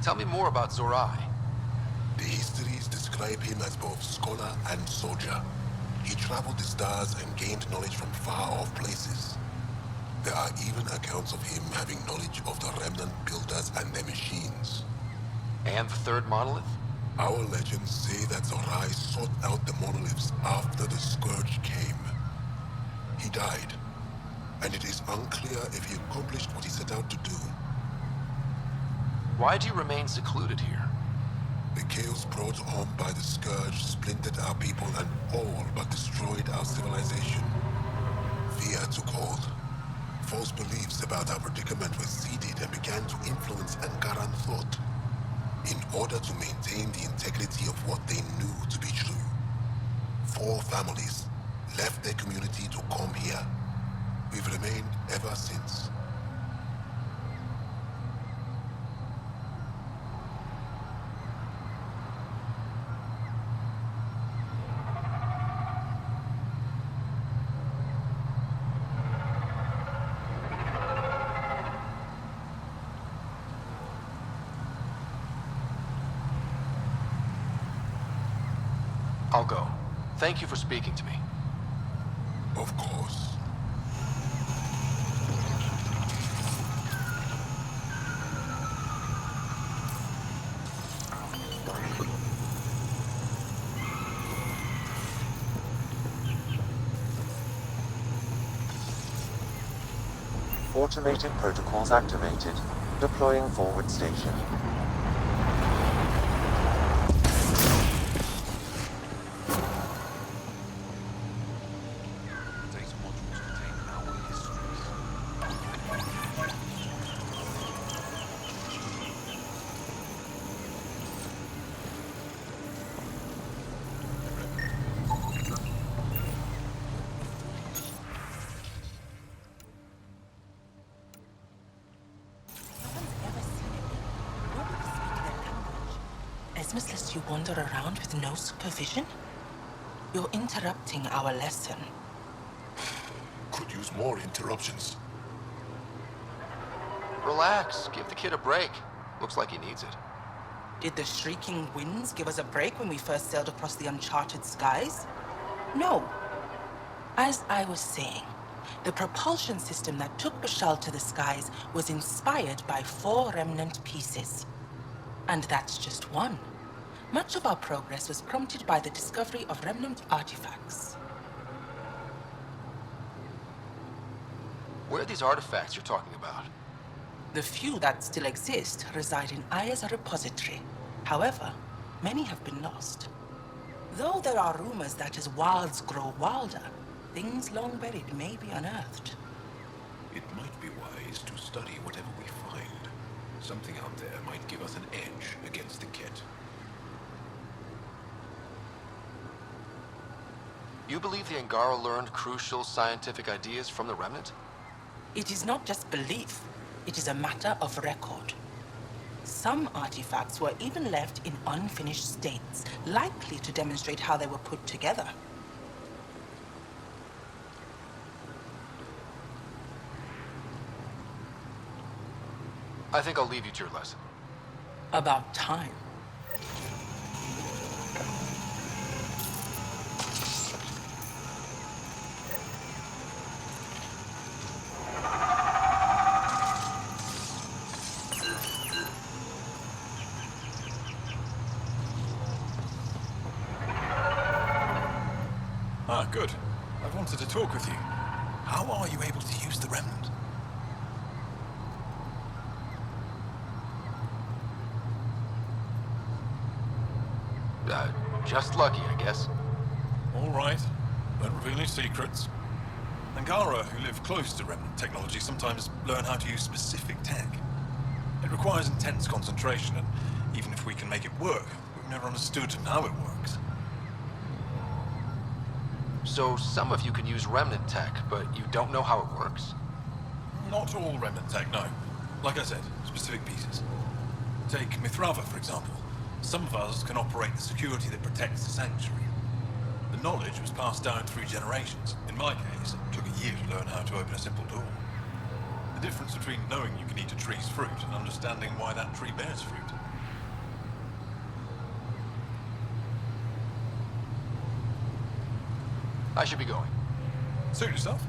Speaker 9: Tell me more about Zorai.
Speaker 4: The histories describe him as both scholar and soldier. He traveled the stars and gained knowledge from far-off places. There are even accounts of him having knowledge of the Remnant builders and their machines.
Speaker 9: And the third monolith?
Speaker 4: Our legends say that Zorai sought out the monoliths after the Scourge came. He died, and it is unclear if he accomplished what he set out to do.
Speaker 9: Why do you remain secluded here?
Speaker 4: The chaos brought on by the Scourge splintered our people and all but destroyed our civilization. Fear took hold. False beliefs about our predicament were seeded and began to influence Angaran thought, in order to maintain the integrity of what they knew to be true. 4 families left their community to come here. We've remained ever since.
Speaker 9: I'll go. Thank you for speaking to me.
Speaker 4: Of course.
Speaker 6: Automated protocols activated. Deploying forward station.
Speaker 5: Esmus lets you wander around with no supervision? You're interrupting our lesson.
Speaker 4: Could use more interruptions.
Speaker 9: Relax. Give the kid a break. Looks like he needs it.
Speaker 5: Did the shrieking winds give us a break when we first sailed across the uncharted skies? No. As I was saying, the propulsion system that took Bashal to the skies was inspired by 4 Remnant pieces. And that's just one. Much of our progress was prompted by the discovery of Remnant artifacts.
Speaker 9: Where are these artifacts you're talking about?
Speaker 5: The few that still exist reside in Aya's repository. However, many have been lost. Though there are rumors that as wilds grow wilder, things long buried may be unearthed.
Speaker 8: It might be wise to study whatever we find. Something out there might give us an edge against the Kett.
Speaker 9: You believe the Angara learned crucial scientific ideas from the Remnant?
Speaker 5: It is not just belief, it is a matter of record. Some artifacts were even left in unfinished states, likely to demonstrate how they were put together.
Speaker 9: I think I'll leave you to your lesson.
Speaker 5: About time.
Speaker 10: Ah, good. I wanted to talk with you. How are you able to use the Remnant?
Speaker 9: Just lucky, I guess.
Speaker 10: All right. Don't reveal any secrets. Angara, who live close to Remnant technology, sometimes learn how to use specific tech. It requires intense concentration, and even if we can make it work, we've never understood how it works.
Speaker 9: So some of you can use Remnant tech, but you don't know how it works?
Speaker 10: Not all Remnant tech, no. Like I said, specific pieces. Take Mithrava, for example. Some of us can operate the security that protects the sanctuary. The knowledge was passed down through generations. In my case, it took a year to learn how to open a simple door. The difference between knowing you can eat a tree's fruit and understanding why that tree bears fruit.
Speaker 9: I should be going.
Speaker 10: Suit yourself.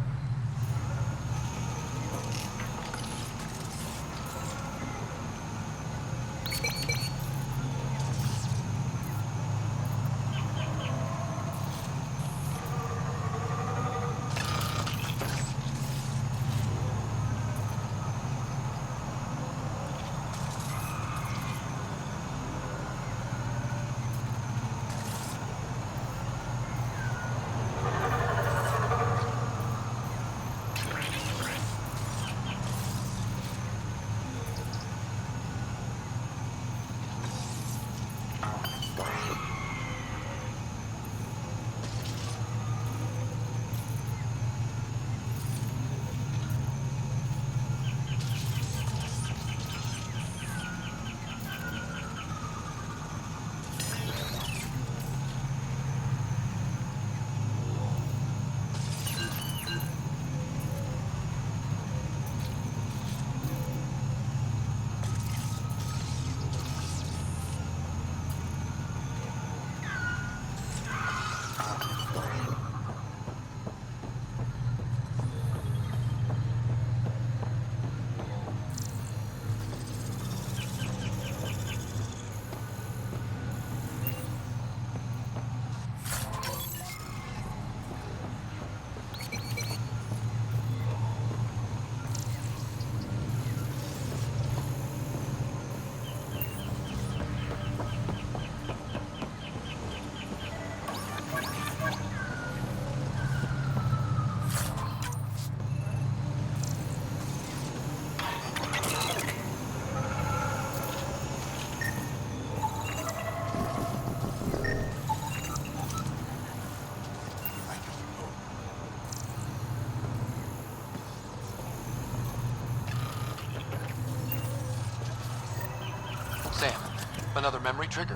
Speaker 9: Another memory trigger?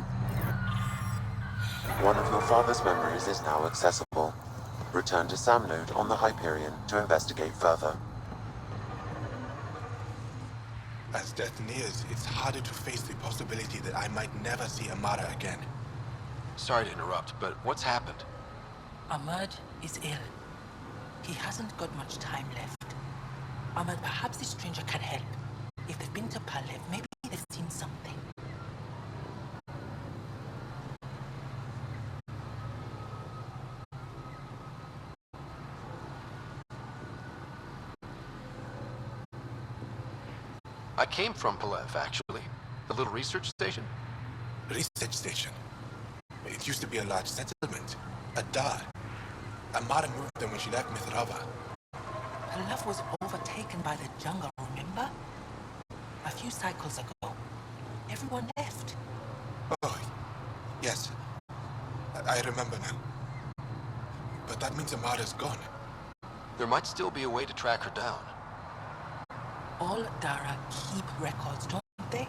Speaker 6: One of your father's memories is now accessible. Return to Sam Node on the Hyperion to investigate further.
Speaker 4: As death nears, it's harder to face the possibility that I might never see Amara again.
Speaker 9: Sorry to interrupt, but what's happened?
Speaker 5: Ahmad is ill. He hasn't got much time left. Ahmad, perhaps this stranger can help. If they've been to Palev, maybe they've seen something.
Speaker 9: I came from Palev, actually. The little research station.
Speaker 4: Research station. It used to be a large settlement. A dar. Amara moved them when she left Mithrava.
Speaker 5: Palev was overtaken by the jungle, remember? A few cycles ago. Everyone left.
Speaker 4: Oh, yes. I remember now. But that means Amara's gone.
Speaker 9: There might still be a way to track her down.
Speaker 5: All Dara keep records, don't they?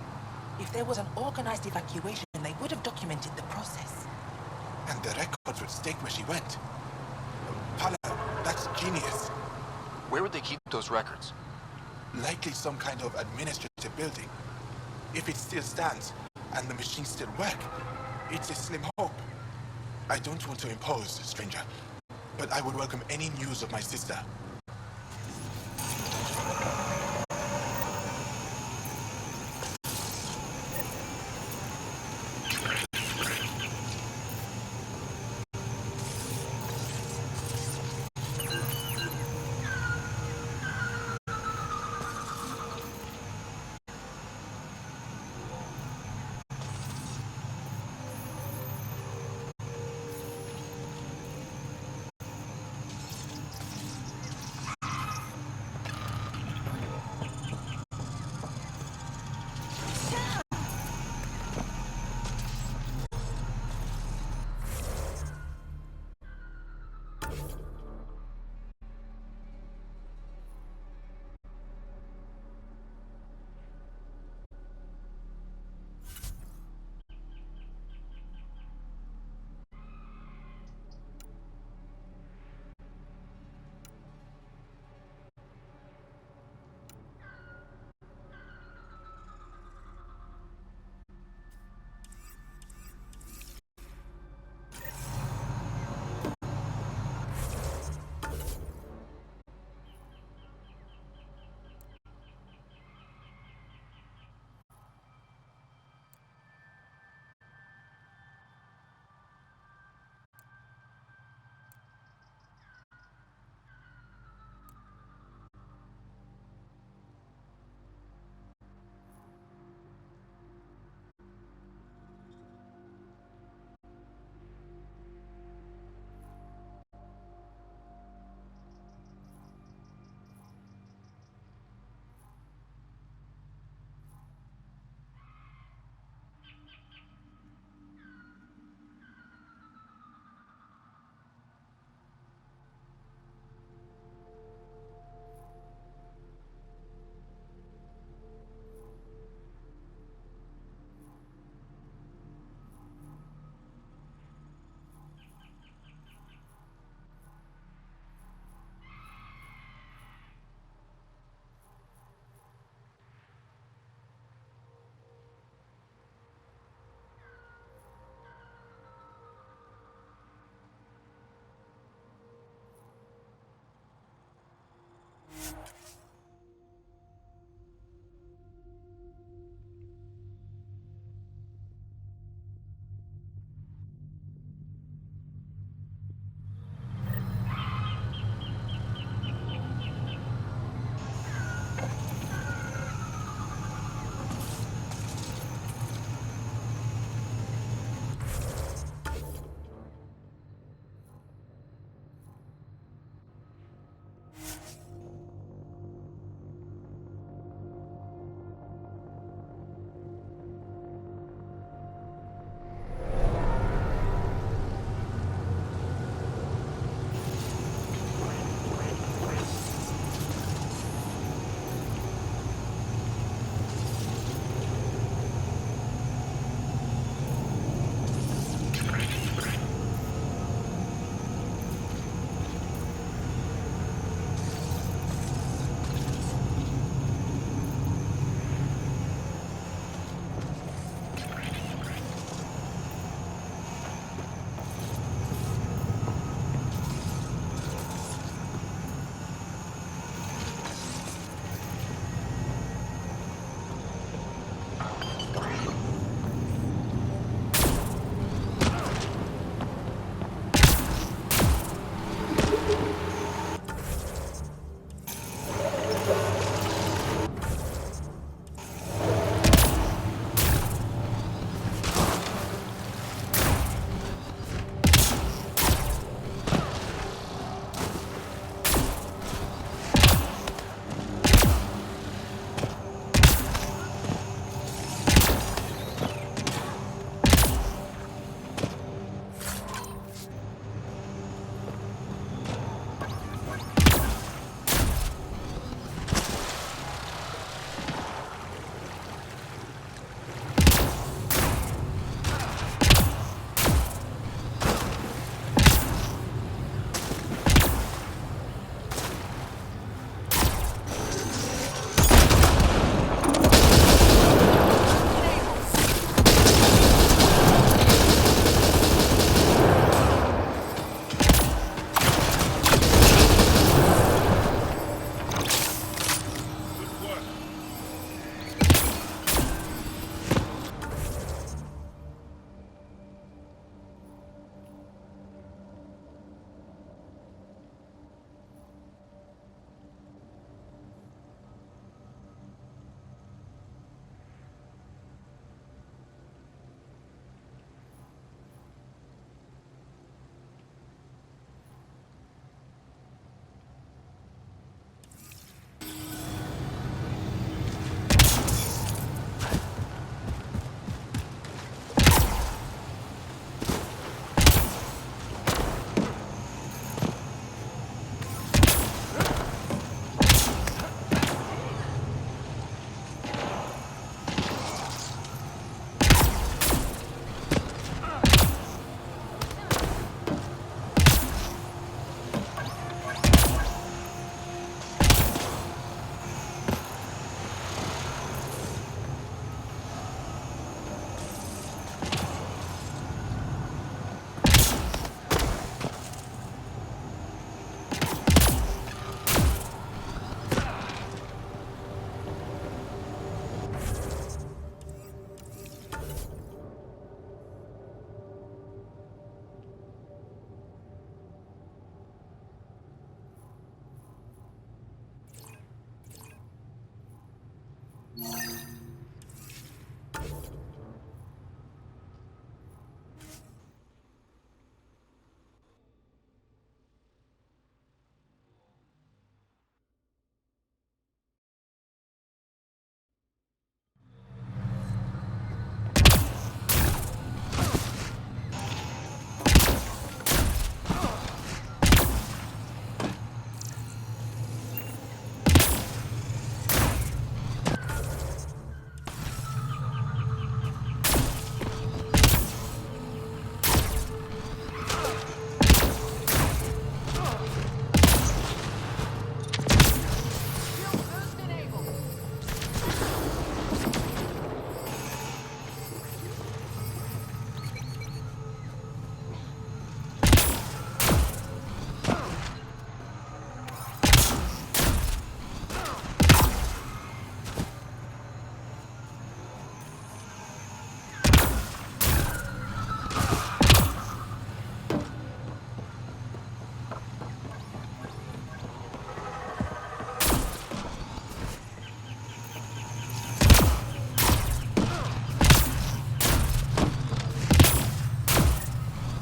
Speaker 5: If there was an organized evacuation, they would have documented the process.
Speaker 4: And the records would state where she went. Pala, that's genius.
Speaker 9: Where would they keep those records?
Speaker 4: Likely some kind of administrative building. If it still stands, and the machines still work, it's a slim hope. I don't want to impose, stranger, but I would welcome any news of my sister.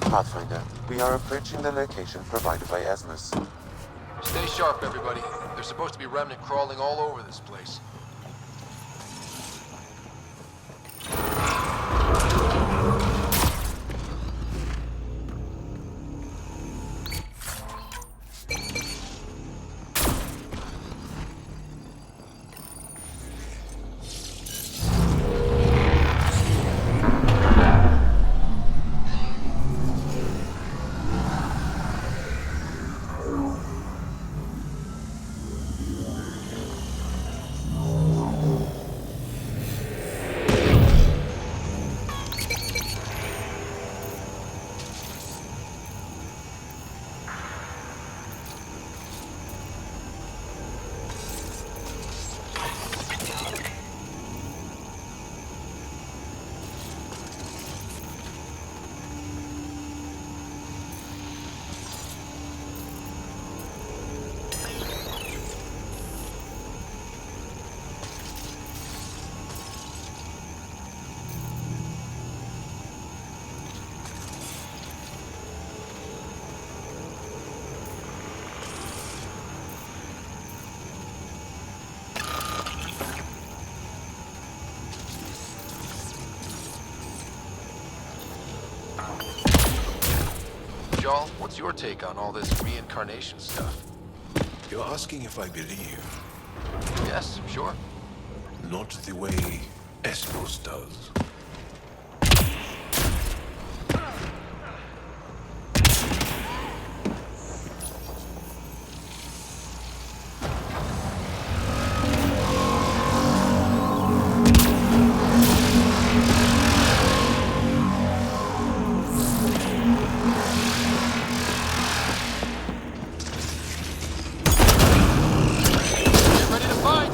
Speaker 6: Pathfinder, we are approaching the location provided by Esmus.
Speaker 9: Stay sharp, everybody. There's supposed to be Remnant crawling all over this place. Jarl, what's your take on all this reincarnation stuff?
Speaker 8: You're asking if I believe.
Speaker 9: Yes, sure.
Speaker 8: Not the way Esmus does.
Speaker 9: Get ready to fight!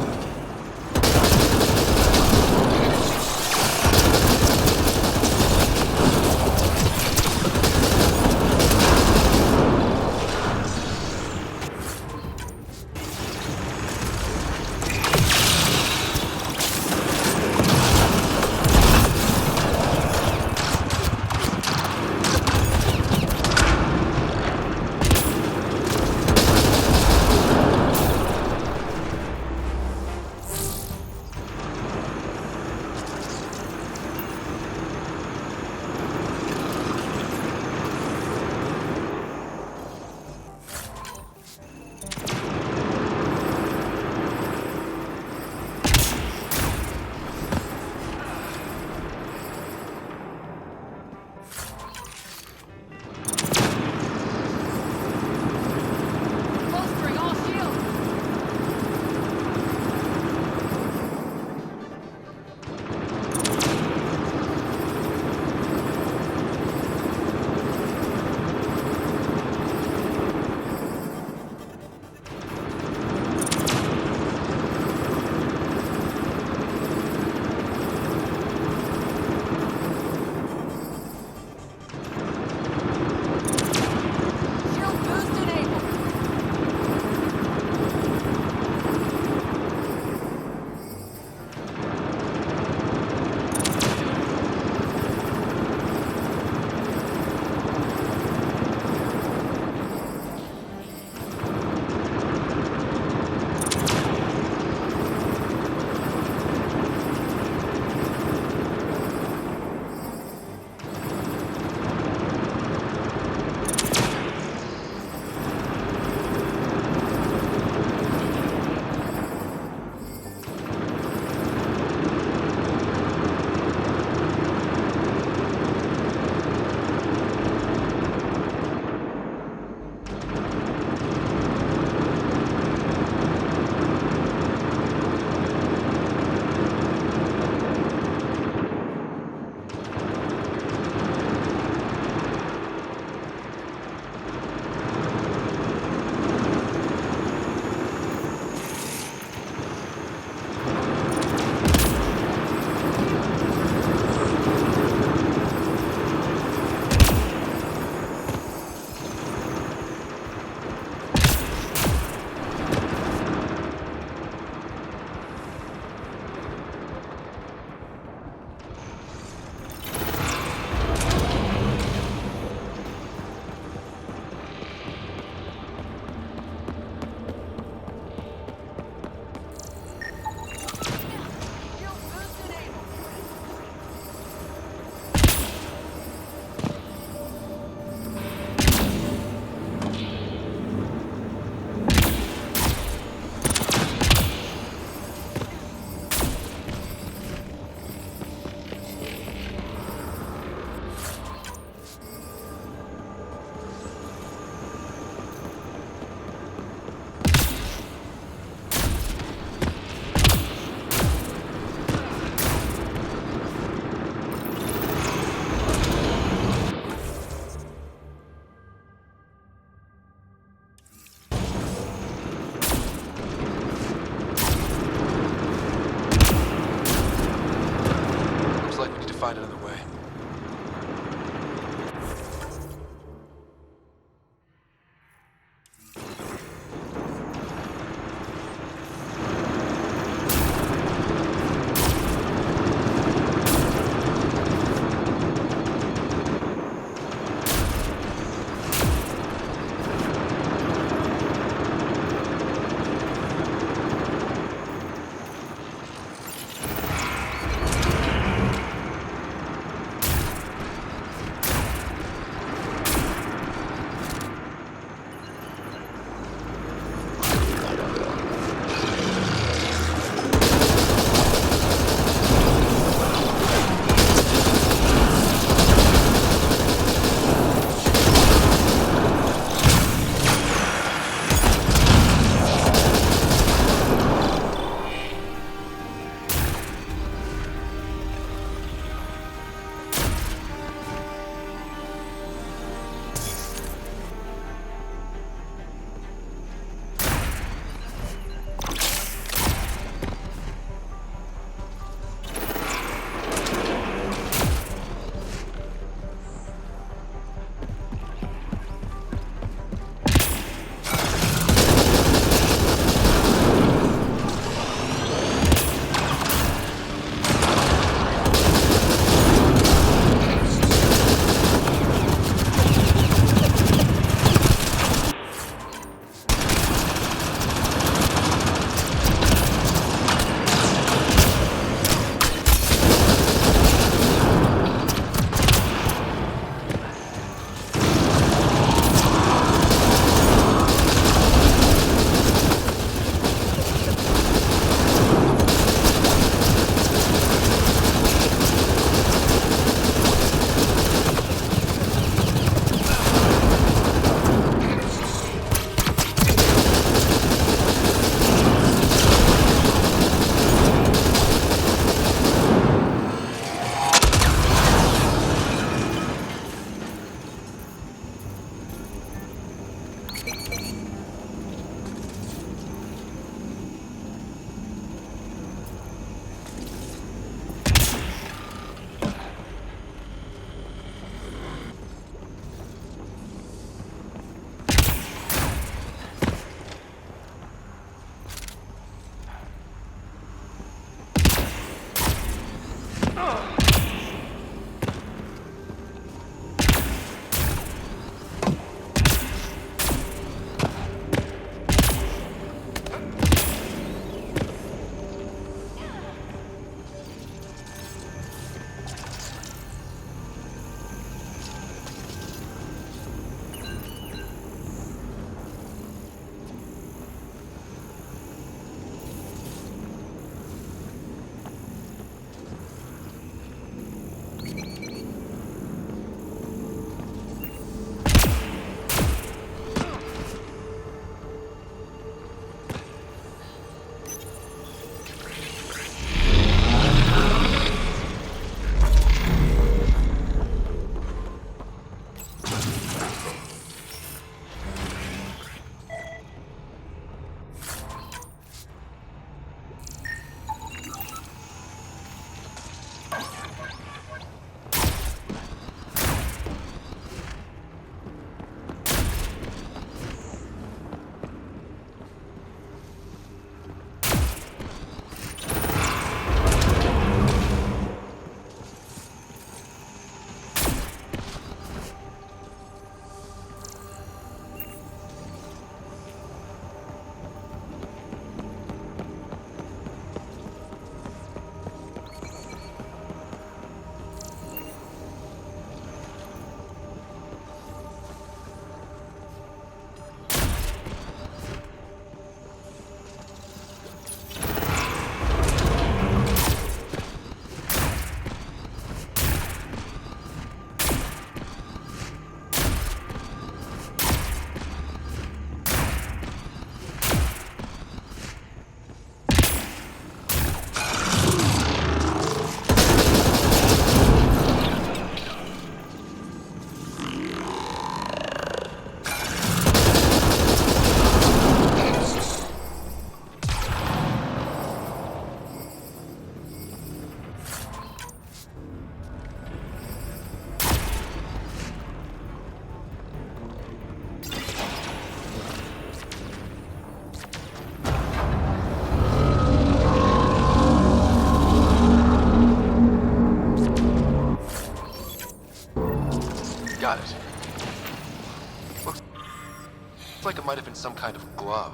Speaker 9: Looked like it might have been some kind of glove.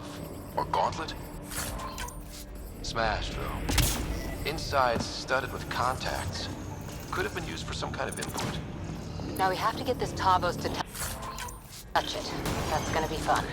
Speaker 9: Or gauntlet? Smashed, though. Inside studded with contacts. Could have been used for some kind of input.
Speaker 7: Now we have to get this Tavos to touch it. That's gonna be fun.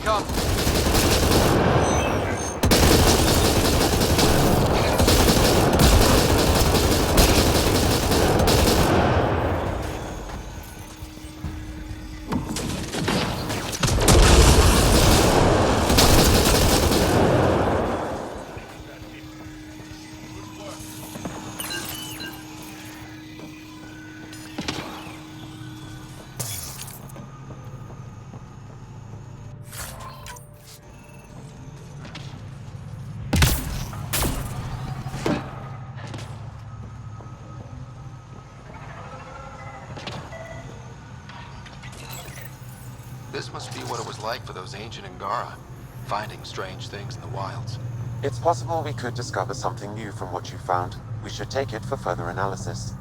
Speaker 9: come.
Speaker 11: This must be what it was like for those ancient Angara, finding strange things in the wilds.
Speaker 6: It's possible we could discover something new from what you found. We should take it for further analysis.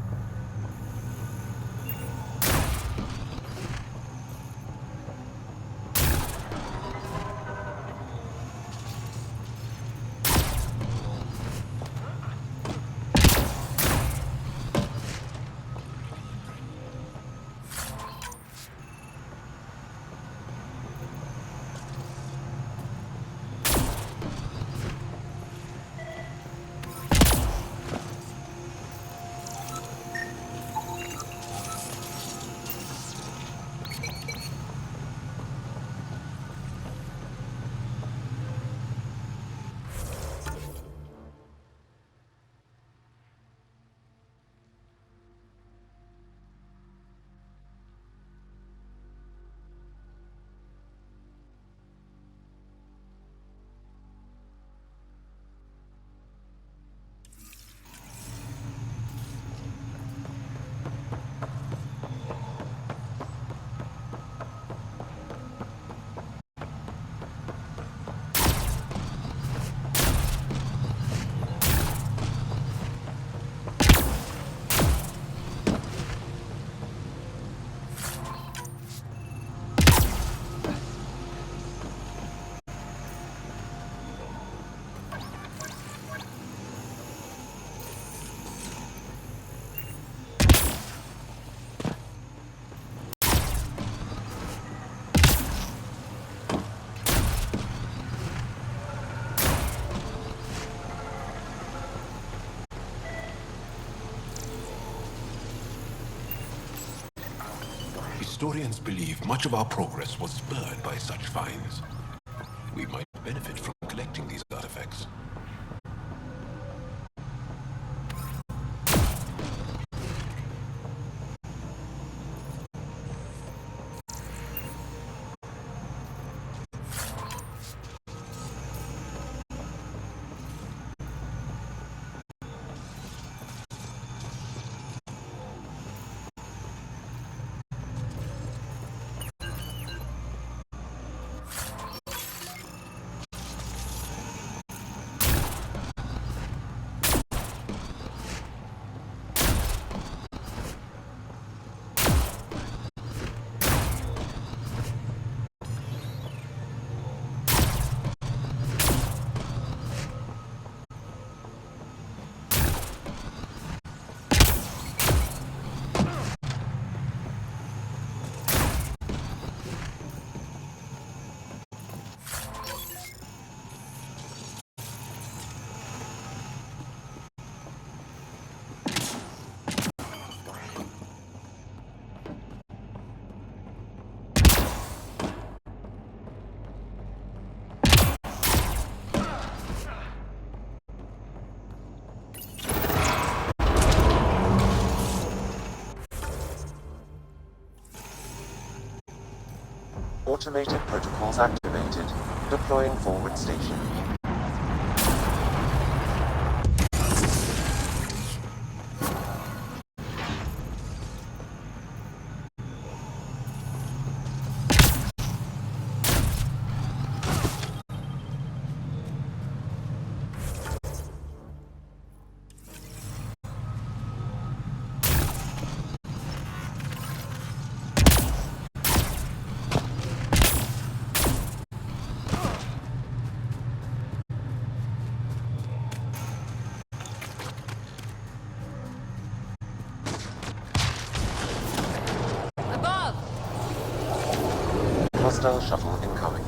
Speaker 8: Historians believe much of our progress was spurred by such finds. We might benefit from collecting these artifacts.
Speaker 6: Automated protocols activated. Deploying forward station. Hostile shuttle incoming.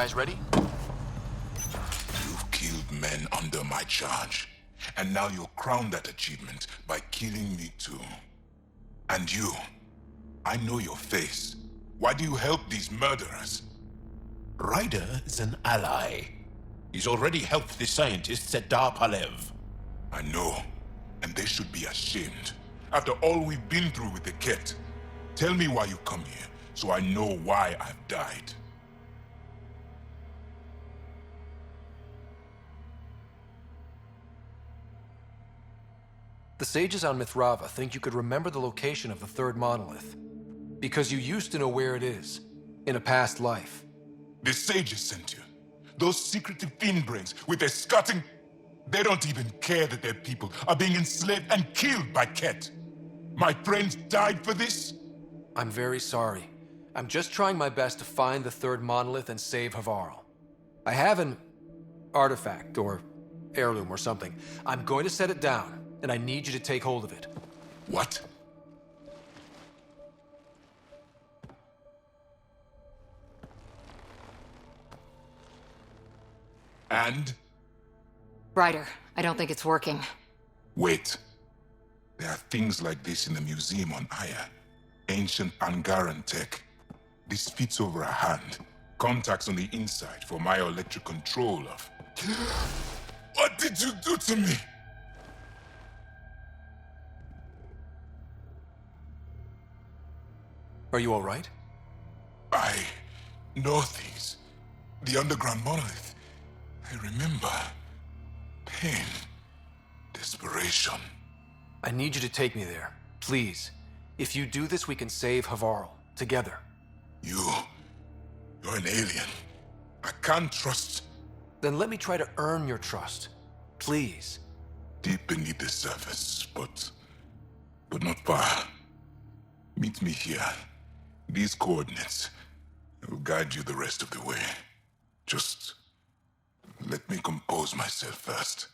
Speaker 11: guys ready?
Speaker 4: You've killed men under my charge, and now you'll crown that achievement by killing me too. And you, I know your face. Why do you help these murderers?
Speaker 8: Ryder is an ally. He's already helped the scientists at Dar Palev.
Speaker 4: I know, and they should be ashamed. After all we've been through with the Kett, tell me why you come here, so I know why I've died.
Speaker 9: The sages on Mithrava think you could remember the location of the third monolith. Because you used to know where it is, in a past life.
Speaker 4: The sages sent you. Those secretive fiend brains with their scutting... They don't even care that their people are being enslaved and killed by Kett. My friends died for this?
Speaker 9: I'm very sorry. I'm just trying my best to find the third monolith and save Havarl. I have an artifact, or heirloom or something. I'm going to set it down, and I need you to take hold of it.
Speaker 4: What? And?
Speaker 7: Ryder, I don't think it's working.
Speaker 4: Wait. There are things like this in the museum on Aya. Ancient Angaran tech. This fits over a hand. Contacts on the inside for myoelectric control of... What did you do to me?
Speaker 9: Are you all right?
Speaker 4: I know things. The underground monolith. I remember. Pain. Desperation.
Speaker 9: I need you to take me there, please. If you do this, we can save Havarl, together.
Speaker 4: You're an alien. I can't trust...
Speaker 9: Then let me try to earn your trust. Please.
Speaker 4: Deep beneath the surface, but not far. Meet me here. These coordinates. I will guide you the rest of the way. Just let me compose myself first.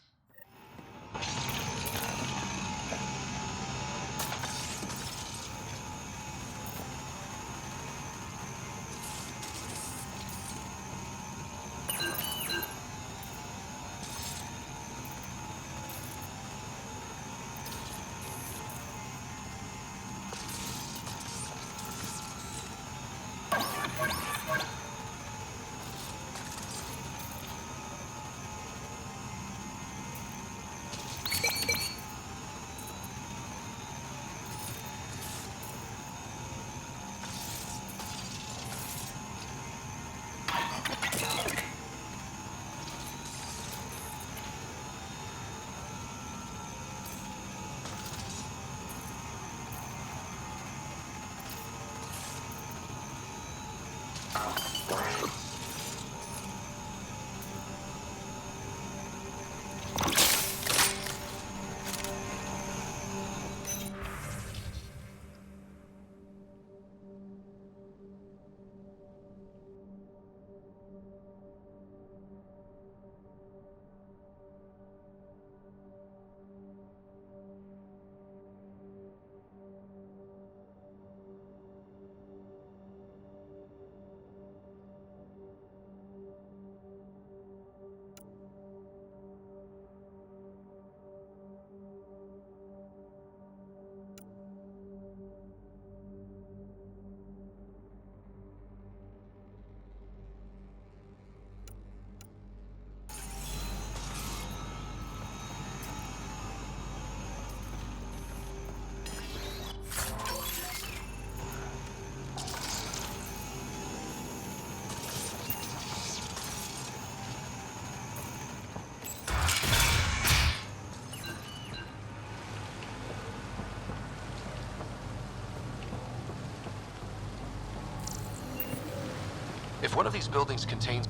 Speaker 11: If one of these buildings contains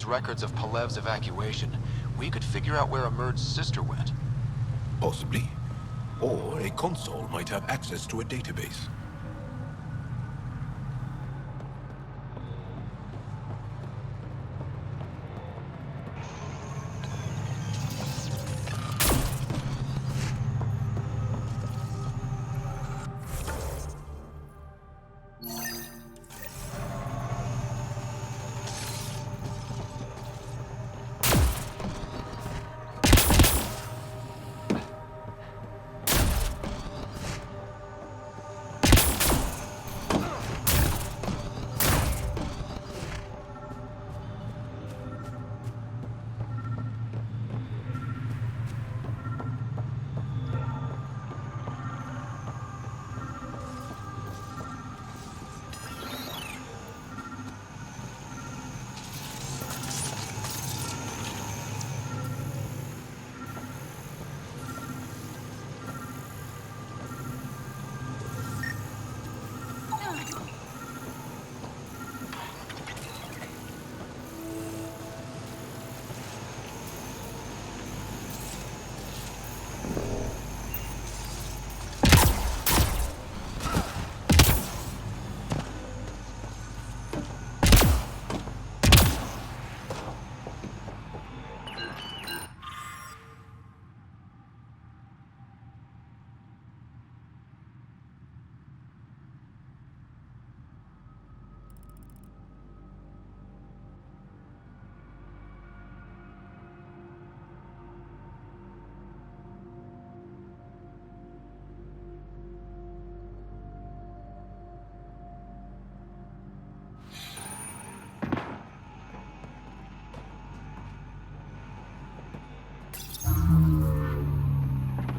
Speaker 11: records of Palev's evacuation, we could figure out where Emerge's sister went.
Speaker 8: Possibly. Or a console might have access to a database.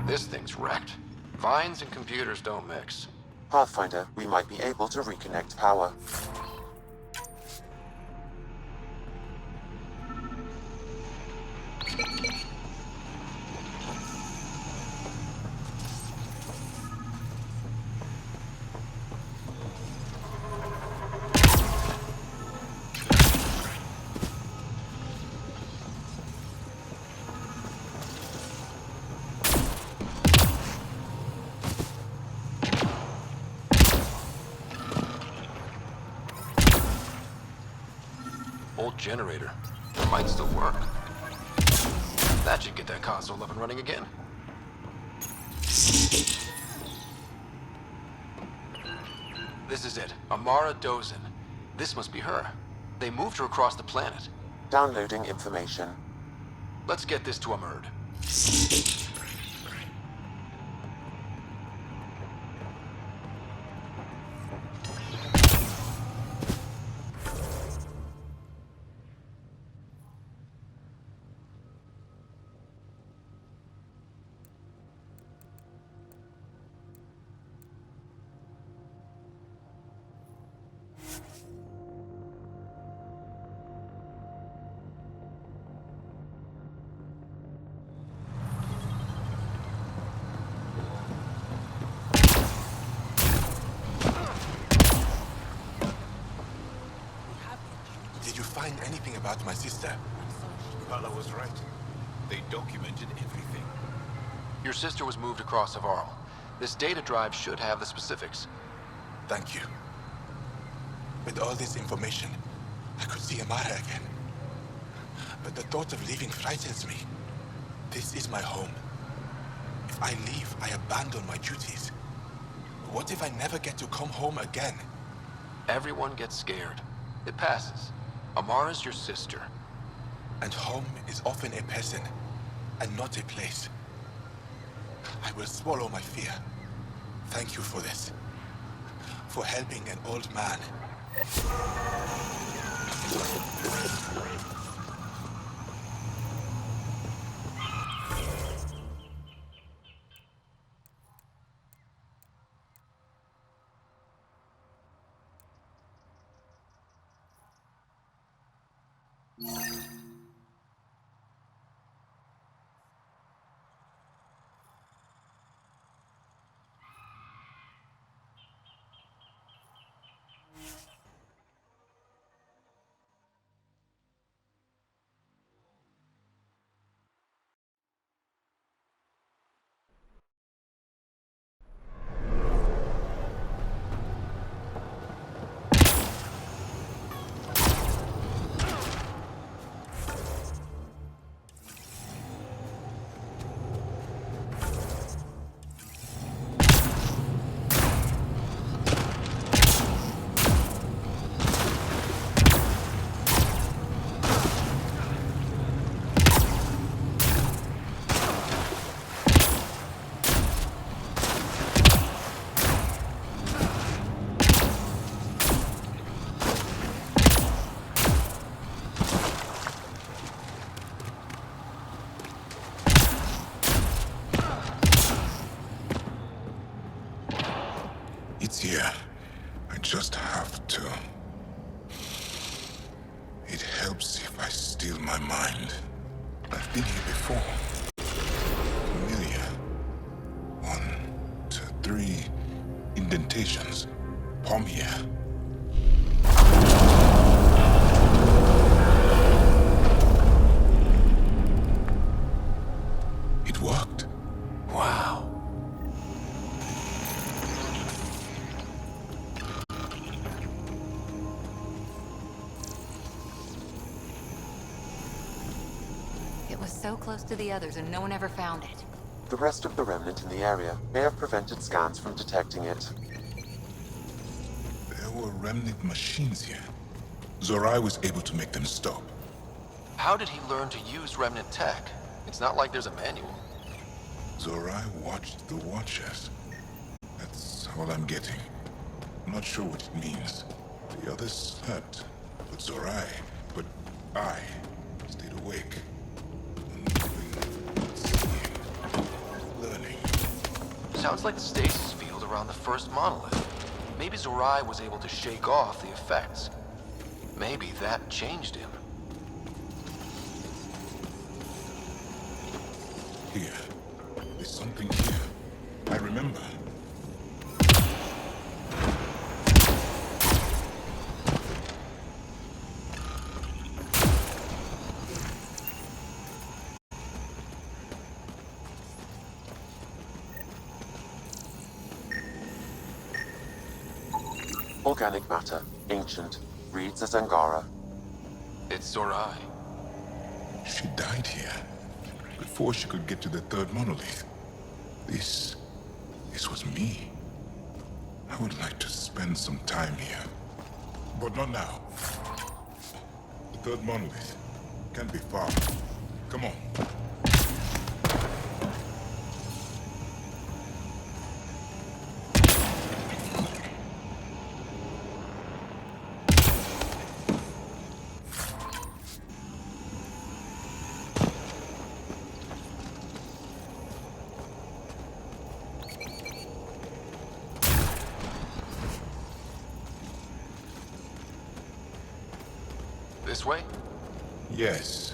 Speaker 11: This thing's wrecked. Vines and computers don't mix.
Speaker 6: Pathfinder, we might be able to reconnect power.
Speaker 11: Old generator. It might still work. That should get that console up and running again. This is it. Amara Dozin. This must be her. They moved her across the planet.
Speaker 6: Downloading information.
Speaker 11: Let's get this to Amurd.
Speaker 4: Did you find anything about my sister?
Speaker 8: Carla was right. They documented everything.
Speaker 11: Your sister was moved across Havarl. This data drive should have the specifics.
Speaker 4: Thank you. With all this information, I could see Amara again. But the thought of leaving frightens me. This is my home. If I leave, I abandon my duties. What if I never get to come home again?
Speaker 11: Everyone gets scared. It passes. Amara's your sister.
Speaker 4: And home is often a person, and not a place. I will swallow my fear. Thank you for this. For helping an old man. It's here. I just have to. It helps if I still my mind. I've been here before. Familiar. 1, 2, 3 indentations. Palm here. It worked. Wow.
Speaker 7: It was so close to the others and no one ever found it.
Speaker 6: The rest of the Remnant in the area may have prevented scans from detecting it.
Speaker 4: There were Remnant machines here. Zorai was able to make them stop.
Speaker 11: How did he learn to use Remnant tech? It's not like there's a manual.
Speaker 4: Zorai watched the Watchers. That's all I'm getting. I'm not sure what it means. The others slept. But I stayed awake. Seeing, learning.
Speaker 11: Sounds like the stasis field around the first monolith. Maybe Zorai was able to shake off the effects. Maybe that changed him.
Speaker 4: Here. There's something here. I remember.
Speaker 6: Organic matter, ancient, reads as Angara.
Speaker 11: It's Zorai.
Speaker 4: She died here before she could get to the third monolith. This was me. I would like to spend some time here, but not now. The third monolith can't be far. Come on.
Speaker 11: This way?
Speaker 4: Yes.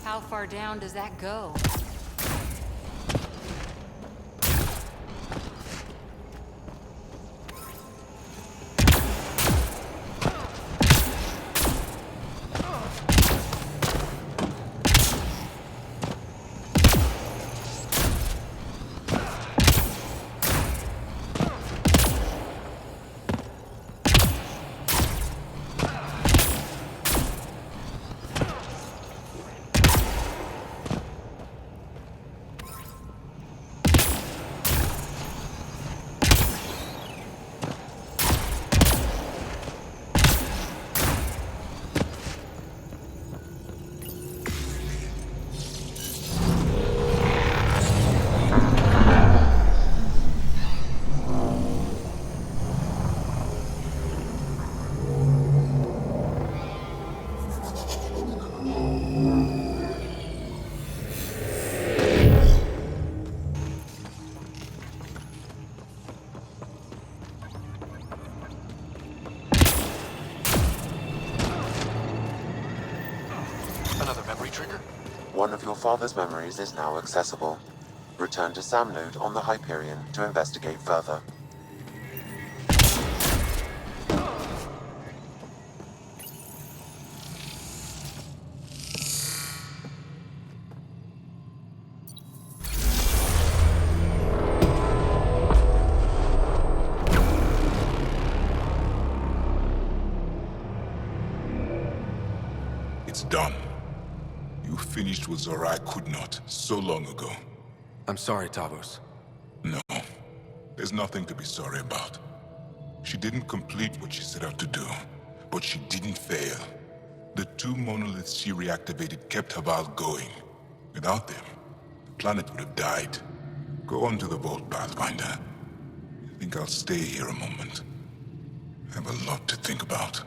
Speaker 7: How far down does that go?
Speaker 11: we trigger?
Speaker 6: One of your father's memories is now accessible. Return to Sam Node on the Hyperion to investigate further.
Speaker 4: It's done. You finished what Zorai could not so long ago.
Speaker 9: I'm sorry, Tavos.
Speaker 4: No, there's nothing to be sorry about. She didn't complete what she set out to do, but she didn't fail. The 2 monoliths she reactivated kept Havarl going. Without them, the planet would have died. Go on to the vault, Pathfinder. I think I'll stay here a moment. I have a lot to think about.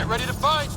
Speaker 11: Ready to fight!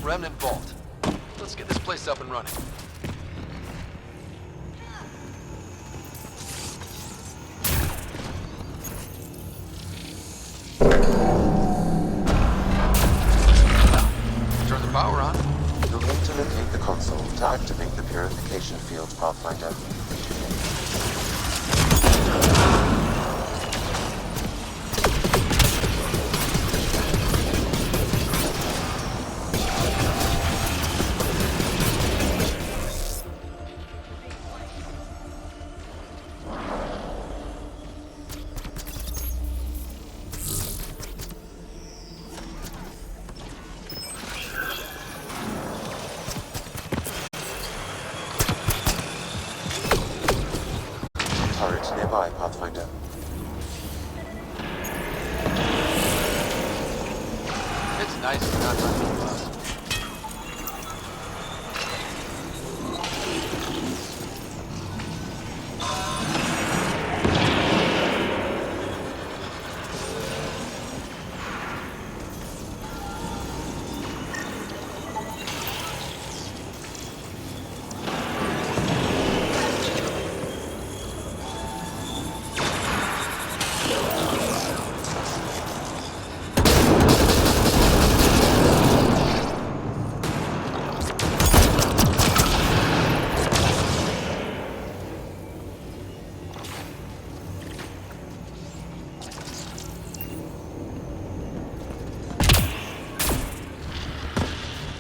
Speaker 11: Remnant vault. Let's get this place up and running. Turn
Speaker 6: detection field, Pathfinder. Turret nearby, Pathfinder.
Speaker 11: It's nice to not run into us.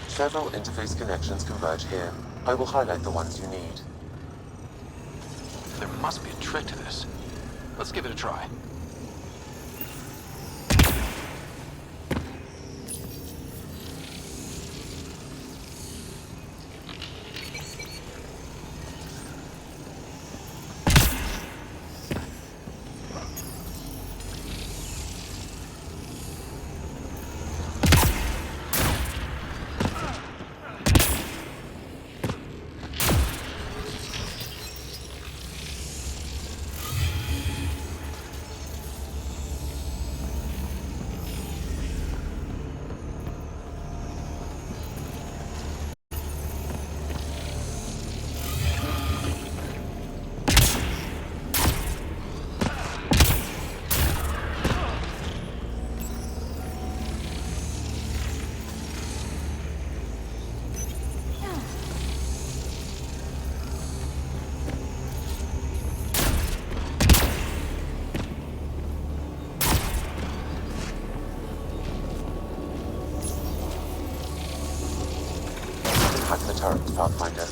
Speaker 6: Several interface connections converge here. I will highlight the ones you need.
Speaker 11: There must be a trick to this. Let's give it a try.
Speaker 6: Hack the turret, Pathfinder.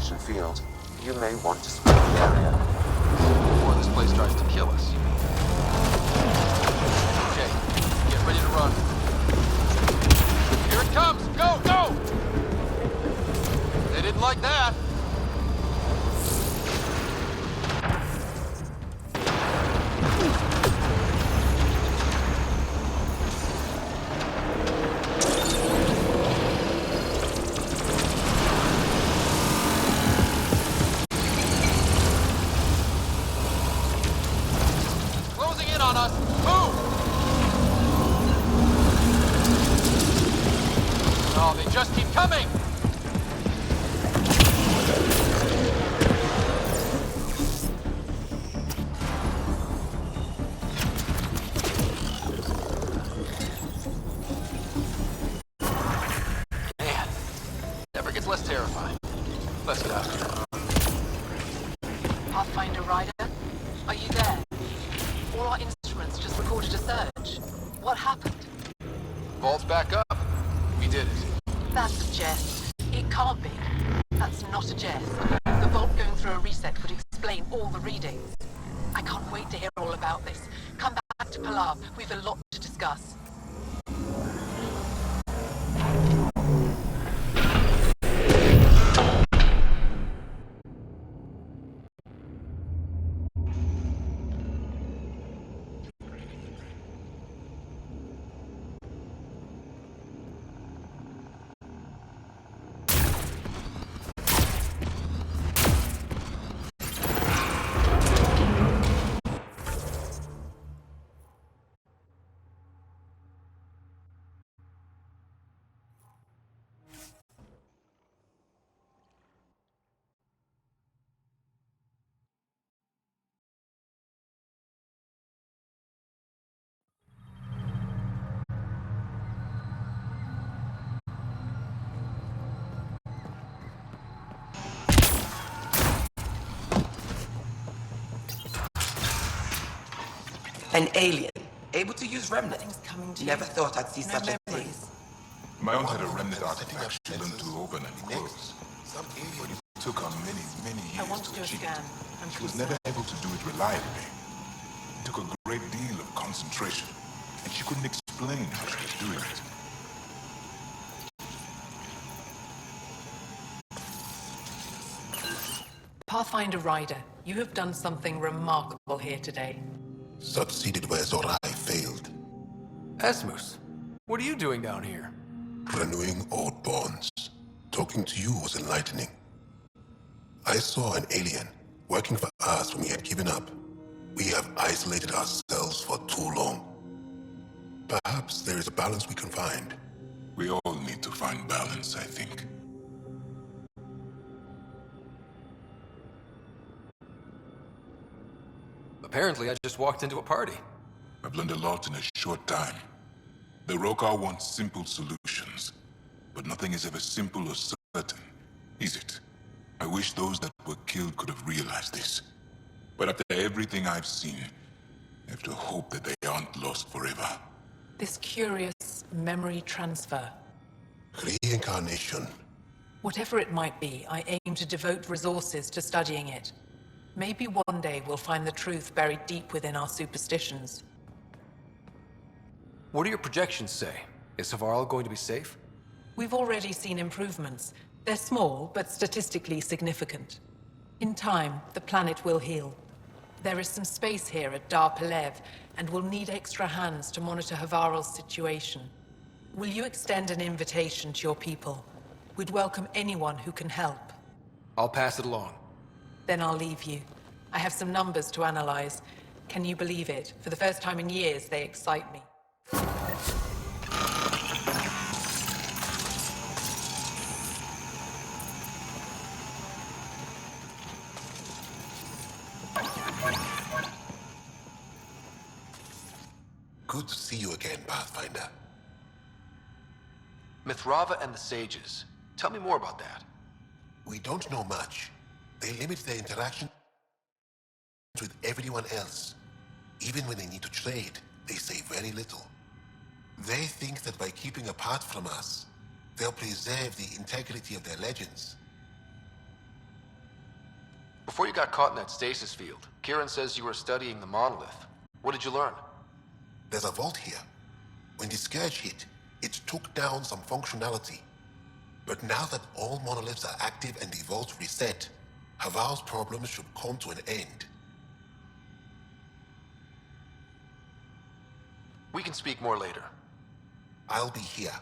Speaker 6: ionization field. You may want to split the area.
Speaker 11: Before this place tries to kill us. Okay, get ready to run. Here it comes! Go, go! They didn't like that. Closing in on us. Move! Oh, they just keep coming! Man, never gets less terrifying. Let's get out of here.
Speaker 1: Pathfinder Rider, are you there? All our instruments just recorded a surge. What happened?
Speaker 11: Vault's back up. We did it.
Speaker 1: That's a jest. It can't be. That's not a jest. The vault going through a reset would explain all the readings. I can't wait to hear all about this. Come back to Palav. We've a lot to discuss.
Speaker 5: An alien, able to use Remnant. Never thought I'd see
Speaker 1: No
Speaker 5: such a thing.
Speaker 1: memories.
Speaker 8: My aunt had a remnant artifact she learned to open and close. But it took her many, many
Speaker 1: I
Speaker 8: years
Speaker 1: want to
Speaker 8: to
Speaker 1: do a
Speaker 8: achieve
Speaker 1: scan.
Speaker 8: it.
Speaker 1: I'm
Speaker 8: She was
Speaker 1: concerned.
Speaker 8: never able to do it reliably. It took a great deal of concentration, and she couldn't explain how she was doing it.
Speaker 1: Pathfinder Rider, you have done something remarkable here today.
Speaker 4: Succeeded where Zorai failed.
Speaker 9: Esmus, what are you doing down here?
Speaker 4: Renewing old bonds. Talking to you was enlightening. I saw an alien working for us when we had given up. We have isolated ourselves for too long. Perhaps there is a balance we can find.
Speaker 8: We all need to find balance, I think.
Speaker 9: Apparently, I just walked into a party.
Speaker 8: I've learned a lot in a short time. The Rokar want simple solutions, but nothing is ever simple or certain, is it? I wish those that were killed could have realized this. But after everything I've seen, I have to hope that they aren't lost forever.
Speaker 1: This curious memory transfer.
Speaker 4: Reincarnation.
Speaker 1: Whatever it might be, I aim to devote resources to studying it. Maybe one day we'll find the truth buried deep within our superstitions.
Speaker 9: What do your projections say? Is Havarl going to be safe?
Speaker 1: We've already seen improvements. They're small, but statistically significant. In time, the planet will heal. There is some space here at Dar Pelev, and we'll need extra hands to monitor Havarl's situation. Will you extend an invitation to your people? We'd welcome anyone who can help.
Speaker 9: I'll pass it along.
Speaker 1: Then I'll leave you. I have some numbers to analyze. Can you believe it? For the first time in years, they excite me.
Speaker 4: Good to see you again, Pathfinder.
Speaker 11: Mithrava and the Sages. Tell me more about that.
Speaker 4: We don't know much. They limit their interaction with everyone else. Even when they need to trade, they say very little. They think that by keeping apart from us, they'll preserve the integrity of their legends.
Speaker 11: Before you got caught in that stasis field, Kieran says you were studying the monolith. What did you learn?
Speaker 4: There's a vault here. When the scourge hit, it took down some functionality. But now that all monoliths are active and the vault reset, Havarl's problems should come to an end.
Speaker 11: We can speak more later.
Speaker 4: I'll be here.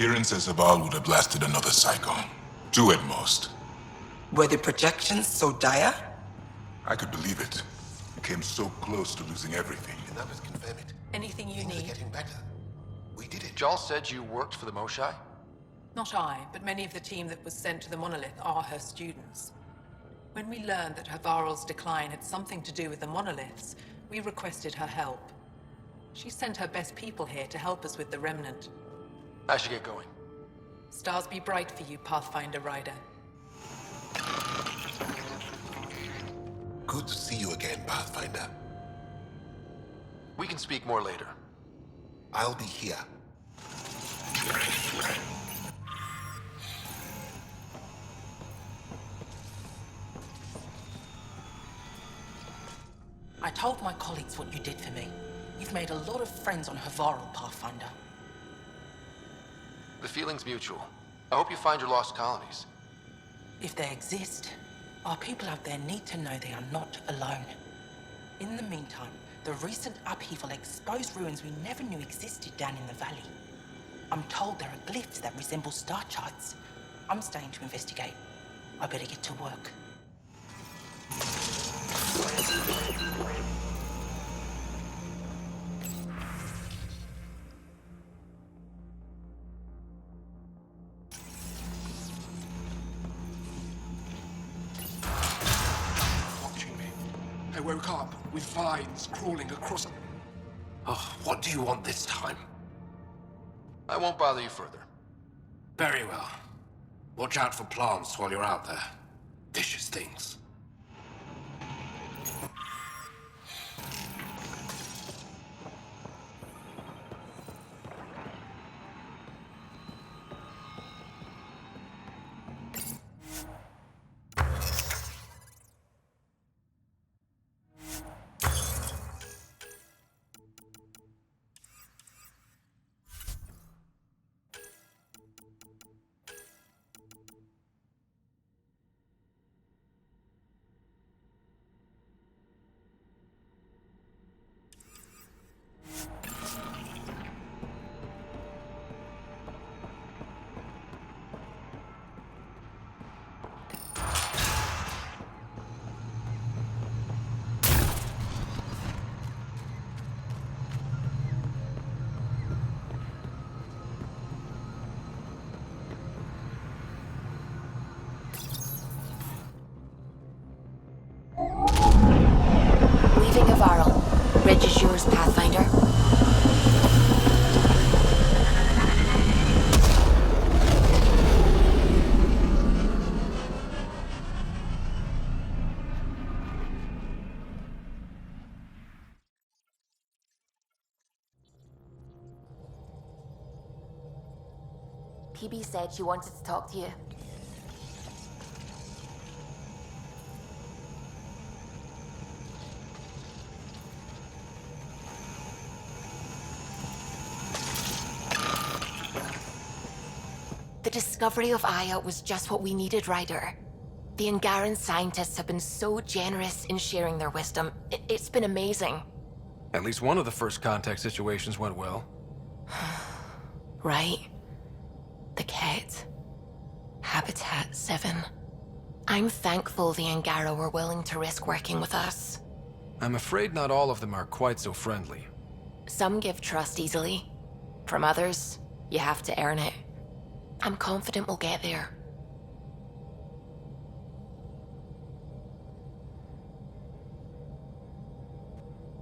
Speaker 4: Kieran says Havarl would have lasted another cycle. 2 at most.
Speaker 5: Were the projections so dire?
Speaker 4: I could believe it. We came so close to losing everything.
Speaker 2: And that was confirm it.
Speaker 1: Anything you
Speaker 2: Things are
Speaker 1: need?
Speaker 2: getting better. We did it.
Speaker 11: Jal said you worked for the Moshai?
Speaker 1: Not I, but many of the team that was sent to the monolith are her students. When we learned that Havarl's decline had something to do with the monoliths, we requested her help. She sent her best people here to help us with the Remnant.
Speaker 11: I should get going.
Speaker 1: Stars be bright for you, Pathfinder Rider.
Speaker 2: Good to see you again, Pathfinder.
Speaker 11: We can speak more later.
Speaker 2: I'll be here.
Speaker 5: I told my colleagues what you did for me. You've made a lot of friends on Havarl, Pathfinder.
Speaker 11: The feeling's mutual. I hope you find your lost colonies.
Speaker 5: If they exist, our people out there need to know they are not alone. In the meantime, the recent upheaval exposed ruins we never knew existed down in the valley. I'm told there are glyphs that resemble star charts. I'm staying to investigate. I better get to work.
Speaker 2: Watching me. I woke up with vines crawling across. Oh, what do you want this time?
Speaker 11: I won't bother you further.
Speaker 2: Very well. Watch out for plants while you're out there. Vicious things.
Speaker 12: Leaving Havarl. Ridge is yours, Pathfinder. PB said she wanted to talk to you. The discovery of Aya was just what we needed, Ryder. The Angaran scientists have been so generous in sharing their wisdom. It's been amazing.
Speaker 9: At least one of the first contact situations went well.
Speaker 12: Right? The Kett. Habitat 7. I'm thankful the Angara were willing to risk working with us.
Speaker 9: I'm afraid not all of them are quite so friendly.
Speaker 12: Some give trust easily. From others, you have to earn it. I'm confident we'll get there.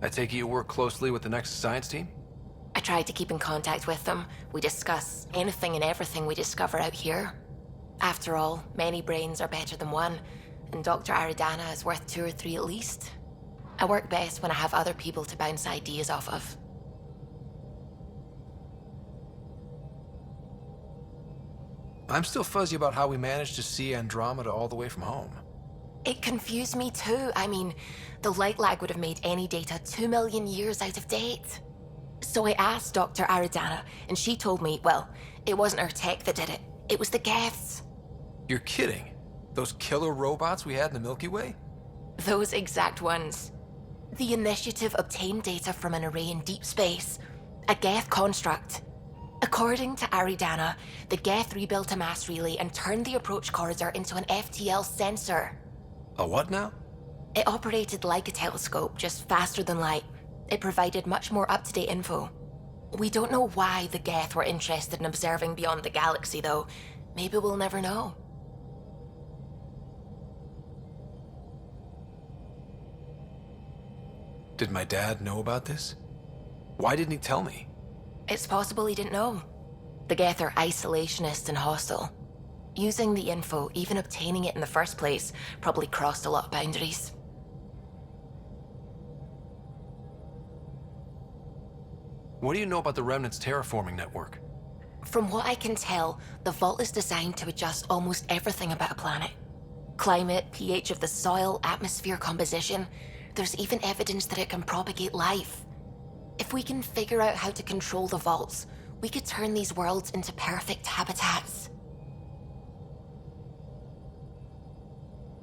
Speaker 9: I take it you work closely with the Nexus science team?
Speaker 12: I tried to keep in contact with them. We discuss anything and everything we discover out here. After all, many brains are better than one, and Dr. Aridana is worth 2 or 3 at least. I work best when I have other people to bounce ideas off of.
Speaker 9: I'm still fuzzy about how we managed to see Andromeda all the way from home.
Speaker 12: It confused me too. I mean, the light lag would have made any data 2 million years out of date. So I asked Dr. Aridana, and she told me, well, it wasn't her tech that did it. It was the Geths.
Speaker 9: You're kidding? Those killer robots we had in the Milky Way?
Speaker 12: Those exact ones. The Initiative obtained data from an array in deep space, a Geth construct. According to Aridana, the Geth rebuilt a mass relay and turned the approach corridor into an FTL sensor.
Speaker 9: A what now?
Speaker 12: It operated like a telescope, just faster than light. It provided much more up-to-date info. We don't know why the Geth were interested in observing beyond the galaxy, though. Maybe we'll never know.
Speaker 9: Did my dad know about this? Why didn't he tell me?
Speaker 12: It's possible he didn't know. The Geth are isolationist and hostile. Using the info, even obtaining it in the first place, probably crossed a lot of boundaries.
Speaker 9: What do you know about the Remnant's terraforming network?
Speaker 12: From what I can tell, the vault is designed to adjust almost everything about a planet. Climate, pH of the soil, atmosphere composition. There's even evidence that it can propagate life. If we can figure out how to control the vaults, we could turn these worlds into perfect habitats.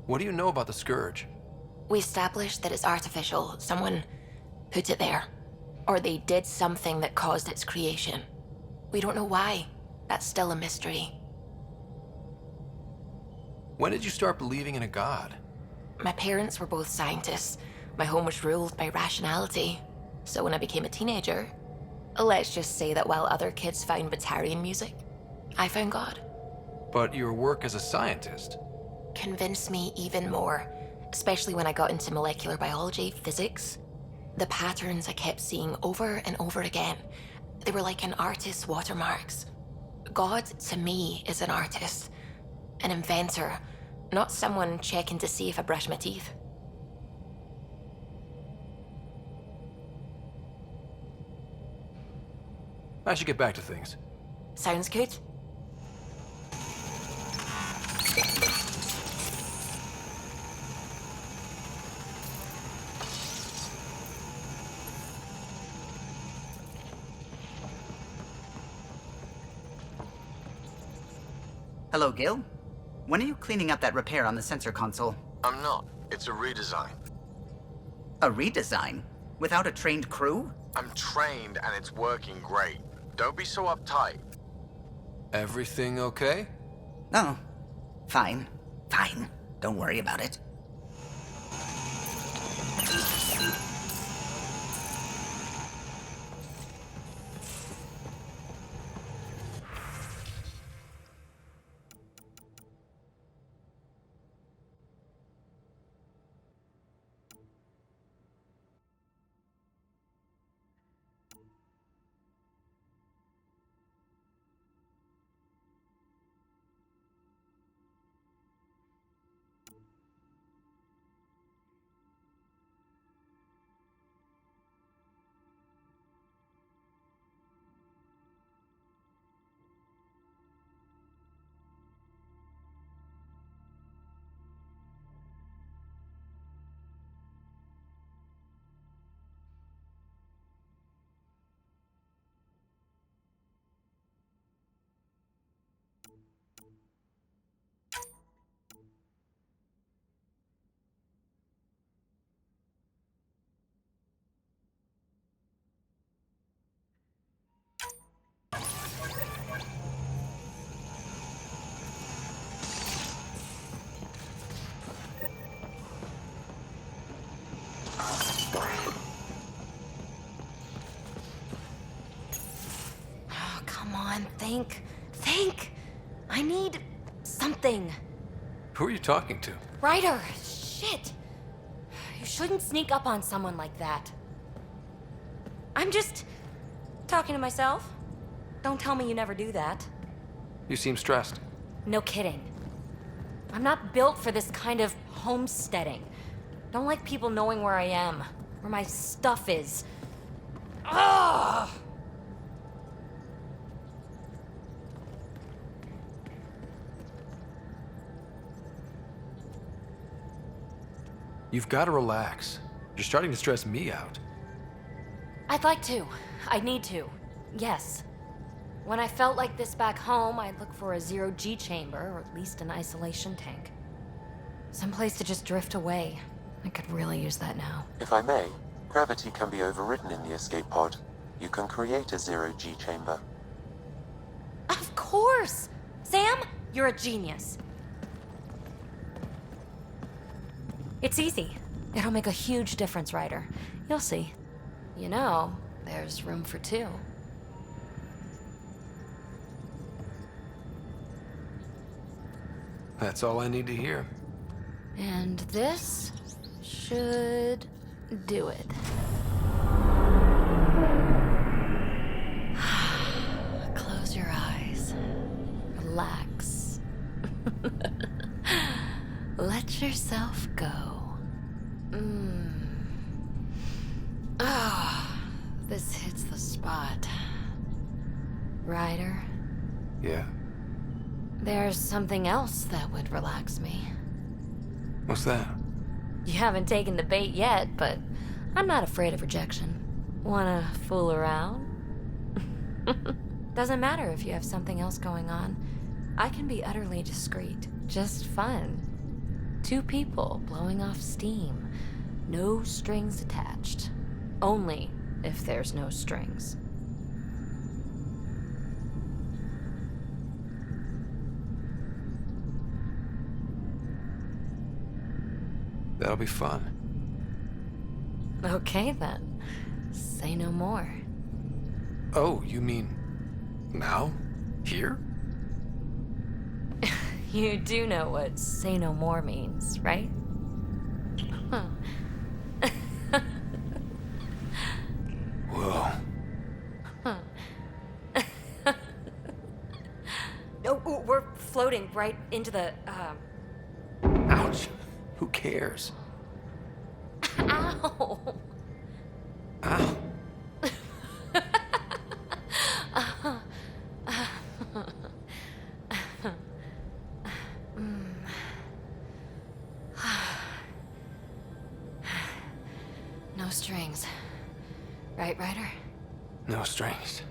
Speaker 9: What do you know about the Scourge?
Speaker 12: We established that it's artificial. Someone put it there. Or they did something that caused its creation. We don't know why. That's still a mystery.
Speaker 9: When did you start believing in a god?
Speaker 12: My parents were both scientists. My home was ruled by rationality. So when I became a teenager, let's just say that while other kids found Batarian music, I found God.
Speaker 9: But your work as a scientist
Speaker 12: Convinced me even more, especially when I got into molecular biology, physics. The patterns I kept seeing over and over again, they were like an artist's watermarks. God, to me, is an artist, an inventor, not someone checking to see if I brush my teeth.
Speaker 9: I should get back to things.
Speaker 12: Sounds good.
Speaker 13: Hello, Gil. When are you cleaning up that repair on the sensor console?
Speaker 11: I'm not. It's a redesign.
Speaker 13: A redesign? Without a trained crew?
Speaker 11: I'm trained and it's working great. Don't be so uptight.
Speaker 9: Everything okay?
Speaker 13: Oh, fine. Fine. Don't worry about it.
Speaker 14: Think! I need something.
Speaker 9: Who are you talking to?
Speaker 14: Ryder! Shit! You shouldn't sneak up on someone like that. I'm just talking to myself. Don't tell me you never do that.
Speaker 9: You seem stressed.
Speaker 14: No kidding. I'm not built for this kind of homesteading. Don't like people knowing where I am, where my stuff is. Ugh!
Speaker 9: You've got to relax. You're starting to stress me out.
Speaker 14: I'd like to. I need to. Yes. When I felt like this back home, I'd look for a zero-G chamber, or at least an isolation tank. Someplace to just drift away. I could really use that now.
Speaker 6: If I may, gravity can be overridden in the escape pod. You can create a zero-G chamber.
Speaker 14: course! Sam, you're a genius. It's easy. It'll make a huge difference, Ryder. You'll see. You know, there's room for two.
Speaker 9: That's all I need to hear.
Speaker 14: And this should do it. Close your eyes. Relax. Let yourself go. This hits the spot. Ryder?
Speaker 9: Yeah?
Speaker 14: There's something else that would relax me.
Speaker 9: What's that?
Speaker 14: You haven't taken the bait yet, but I'm not afraid of rejection. Wanna fool around? Doesn't matter if you have something else going on. I can be utterly discreet. Just fun. Two people blowing off steam. No strings attached. Only if there's no strings.
Speaker 9: That'll be fun.
Speaker 14: Okay then. Say no more.
Speaker 9: Oh, you mean now? Here?
Speaker 14: You do know what say no more means, right?
Speaker 9: Whoa.
Speaker 14: Oh, we're floating right into the,
Speaker 9: Ouch. Who cares?
Speaker 14: Ow!
Speaker 9: Ow.
Speaker 14: No strings. Right, Ryder?
Speaker 9: No strings.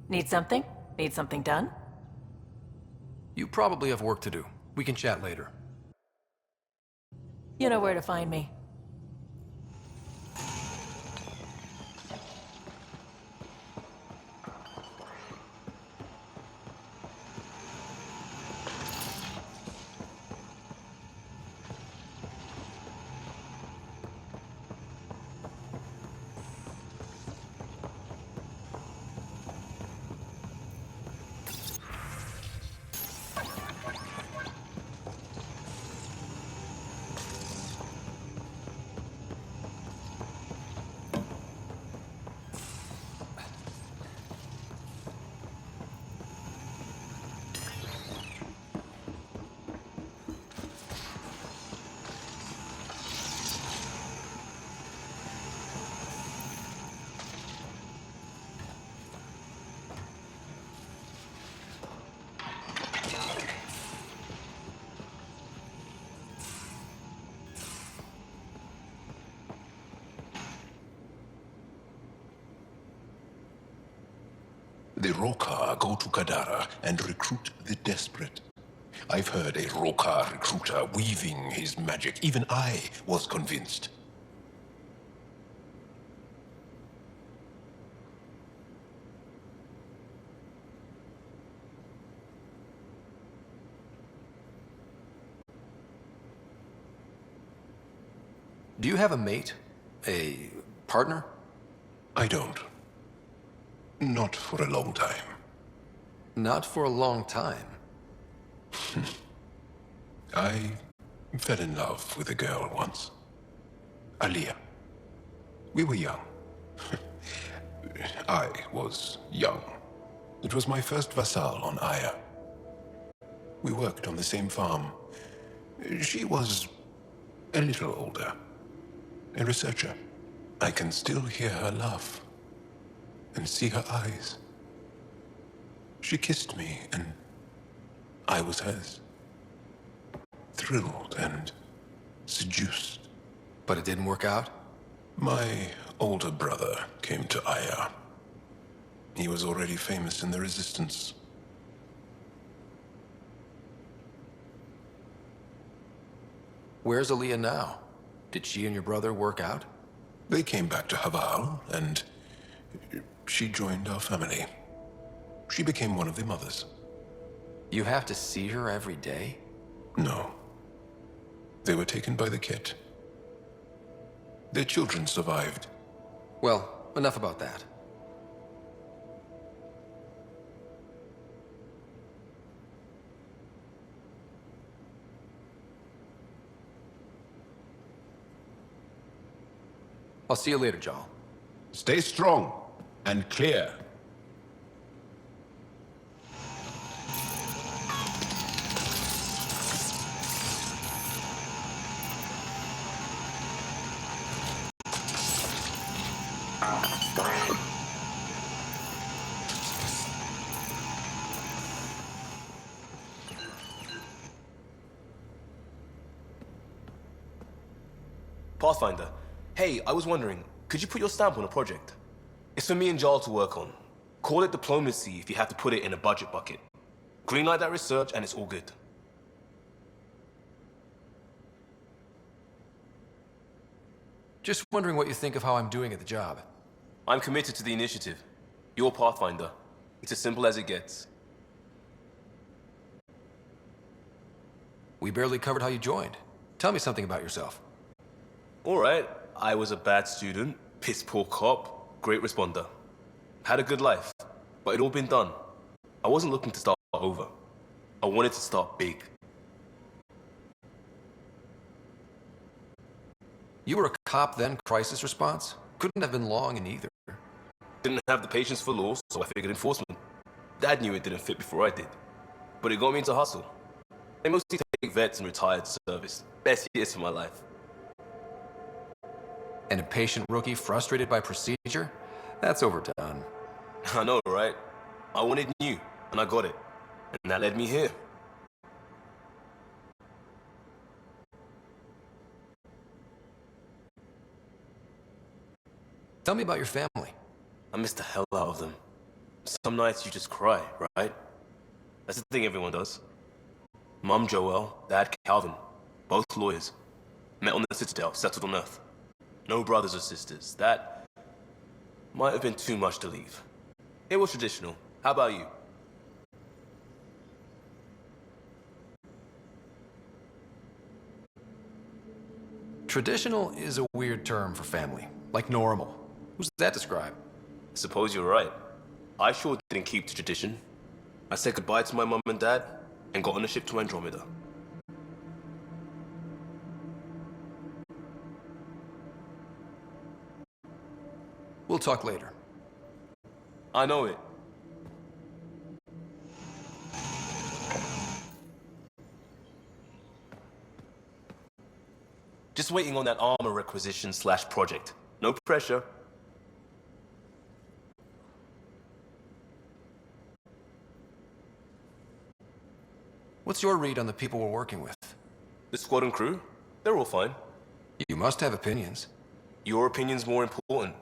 Speaker 15: Need something? Need something done?
Speaker 9: You probably have work to do. We can chat later.
Speaker 15: You know where to find me.
Speaker 8: The Rokar go to Kadara and recruit the desperate. I've heard a Rokar recruiter weaving his magic. Even I was convinced.
Speaker 9: Do you have a mate? A partner?
Speaker 8: I don't. Not for a long time.
Speaker 9: Not for a long time?
Speaker 8: I fell in love with a girl once. Aliyah. We were young. I was young. It was my first vassal on Aya. We worked on the same farm. She was a little older. A researcher. I can still hear her laugh and see her eyes. She kissed me and I was hers. Thrilled and seduced.
Speaker 9: But it didn't work out?
Speaker 8: My older brother came to Aya. He was already famous in the Resistance.
Speaker 9: Where's Aliyah now? Did she and your brother work out?
Speaker 8: They came back to Havarl, and she joined our family. She became one of the mothers.
Speaker 9: You have to see her every day?
Speaker 8: No. They were taken by the Kett. Their children survived.
Speaker 9: Well, enough about that. I'll see you later, Jarl.
Speaker 8: Stay strong and clear.
Speaker 16: Pathfinder, hey, I was wondering, could you put your stamp on a project? It's for me and Jarl to work on. Call it diplomacy if you have to put it in a budget bucket. Greenlight that research and it's all good.
Speaker 9: Just wondering what you think of how I'm doing at the job.
Speaker 16: I'm committed to the initiative. You're Pathfinder. It's as simple as it gets.
Speaker 9: We barely covered how you joined. Tell me something about yourself.
Speaker 16: Alright, I was a bad student, piss poor cop, great responder. Had a good life, but it'd all been done. I wasn't looking to start over. I wanted to start big.
Speaker 9: You were a cop then, crisis response? Couldn't have been long in either.
Speaker 16: Didn't have the patience for law, so I figured enforcement. Dad knew it didn't fit before I did. But it got me into hustle. They mostly take vets and retired service. Best years of my life.
Speaker 9: And a patient rookie frustrated by procedure? That's overdone.
Speaker 16: I know, right? I wanted new, and I got it. And that led me here.
Speaker 9: Tell me about your family.
Speaker 16: I missed the hell out of them. Some nights you just cry, right? That's the thing everyone does. Mum Joelle, Dad Calvin, both lawyers. Met on the Citadel, settled on Earth. No brothers or sisters. That might have been too much to leave. It was traditional. How about you?
Speaker 9: Traditional is a weird term for family. Like normal. Who's that describe?
Speaker 16: Suppose you're right. I sure didn't keep to tradition. I said goodbye to my mum and dad and got on a ship to Andromeda.
Speaker 9: We'll talk later.
Speaker 16: I know it. Just waiting on that armor requisition / project. No pressure.
Speaker 9: What's your read on the people we're working with?
Speaker 16: The squad and crew? They're all fine.
Speaker 9: You must have opinions.
Speaker 16: Your opinion's more important.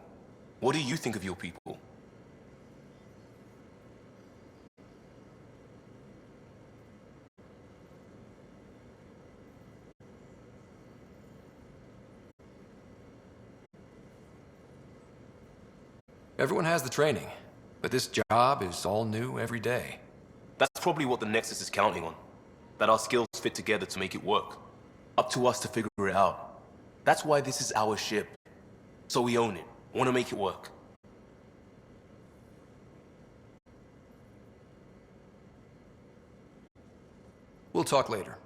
Speaker 16: What do you think of your people?
Speaker 9: Everyone has the training, but this job is all new every day.
Speaker 16: That's probably what the Nexus is counting on. That our skills fit together to make it work. Up to us to figure it out. That's why this is our ship. So we own it. Want to make it work.
Speaker 9: We'll talk later.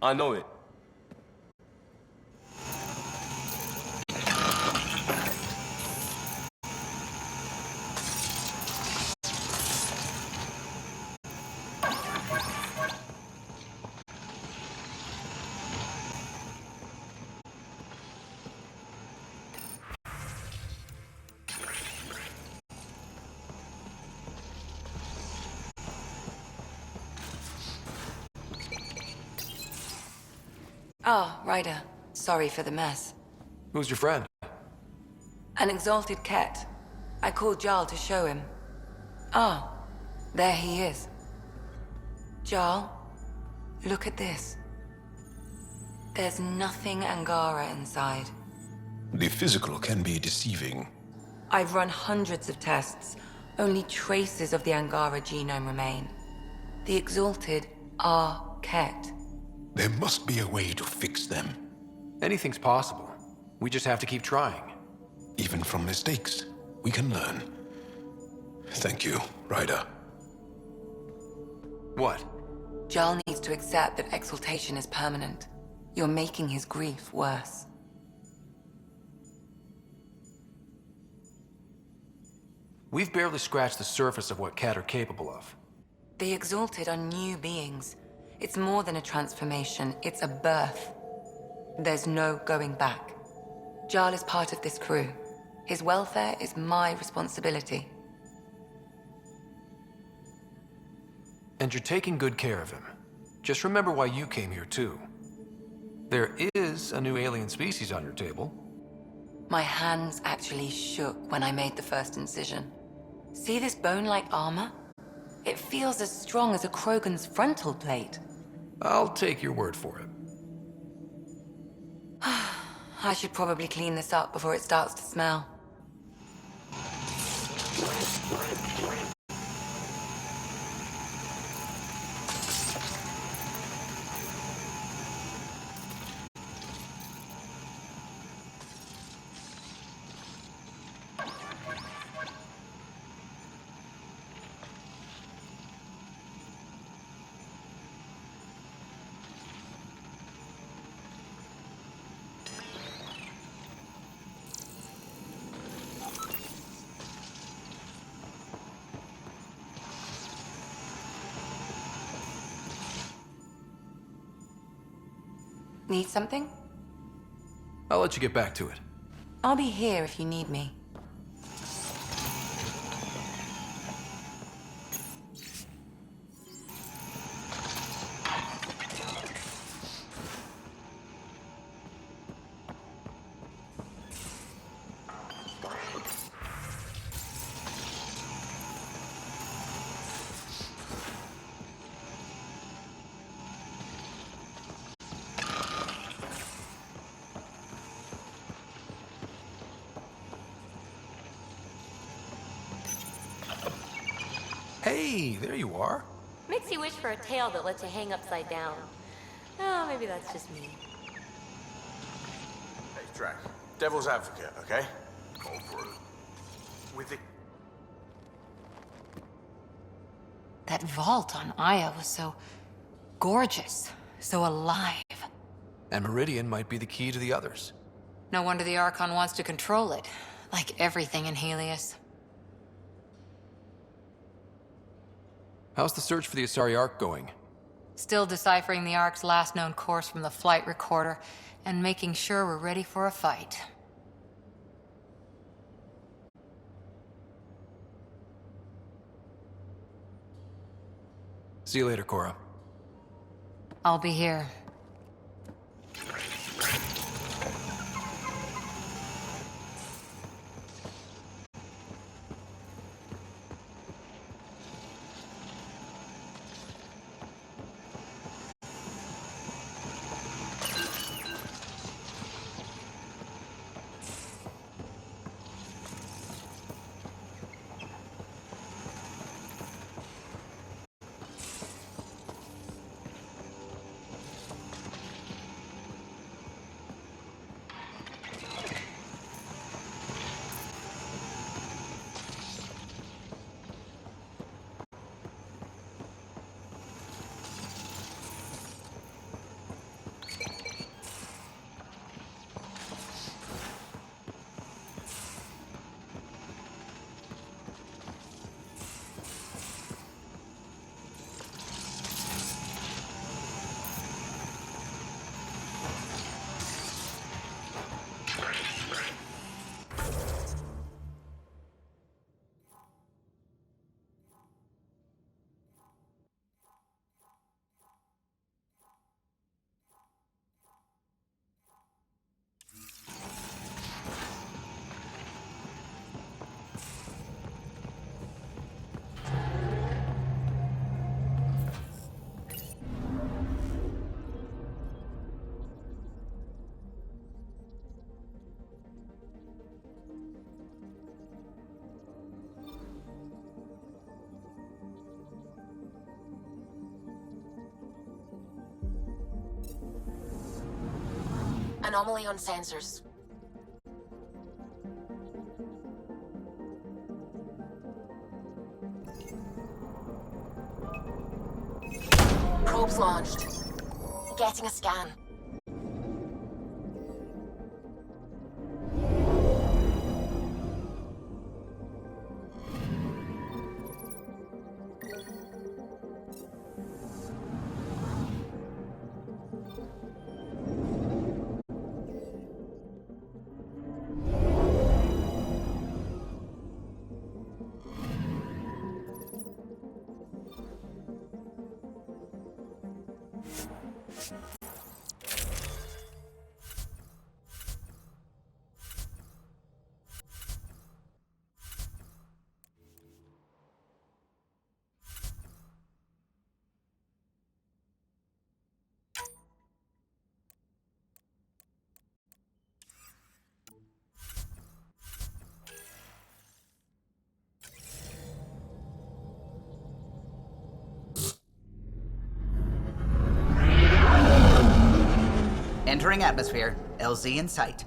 Speaker 16: I know it.
Speaker 17: Ah, Ryder. Sorry for the mess.
Speaker 9: Who's your friend?
Speaker 17: An exalted Kett. I called Jarl to show him. Ah, there he is. Jarl, look at this. There's nothing Angara inside.
Speaker 4: The physical can be deceiving.
Speaker 17: I've run hundreds of tests. Only traces of the Angara genome remain. The exalted are Kett.
Speaker 4: There must be a way to fix them.
Speaker 9: Anything's possible. We just have to keep trying.
Speaker 4: Even from mistakes, we can learn. Thank you, Ryder.
Speaker 9: What?
Speaker 17: Jarl needs to accept that exaltation is permanent. You're making his grief worse.
Speaker 9: We've barely scratched the surface of what Kett are capable of.
Speaker 17: The exalted are new beings. It's more than a transformation, it's a birth. There's no going back. Jarl is part of this crew. His welfare is my responsibility.
Speaker 9: And you're taking good care of him. Just remember why you came here too. There is a new alien species on your table.
Speaker 17: My hands actually shook when I made the first incision. See this bone-like armor? It feels as strong as a Krogan's frontal plate.
Speaker 9: I'll take your word for it.
Speaker 17: I should probably clean this up before it starts to smell. Need something?
Speaker 9: I'll let you get back to it.
Speaker 17: I'll be here if you need me.
Speaker 9: Hey, there you are.
Speaker 14: Makes you wish for a tail that lets you hang upside down. Oh, maybe that's just me.
Speaker 18: Hey, Drac. Devil's advocate, okay? Go through. With the...
Speaker 7: That vault on Aya was so gorgeous, so alive.
Speaker 9: And Meridian might be the key to the others.
Speaker 7: No wonder the Archon wants to control it, like everything in Helios.
Speaker 9: How's the search for the Asari Ark going?
Speaker 7: Still deciphering the Ark's last known course from the flight recorder, and making sure we're ready for a fight.
Speaker 9: See you later, Cora.
Speaker 7: I'll be here.
Speaker 12: Anomaly on sensors. Probes launched. Getting a scan.
Speaker 13: Entering atmosphere. LZ in sight.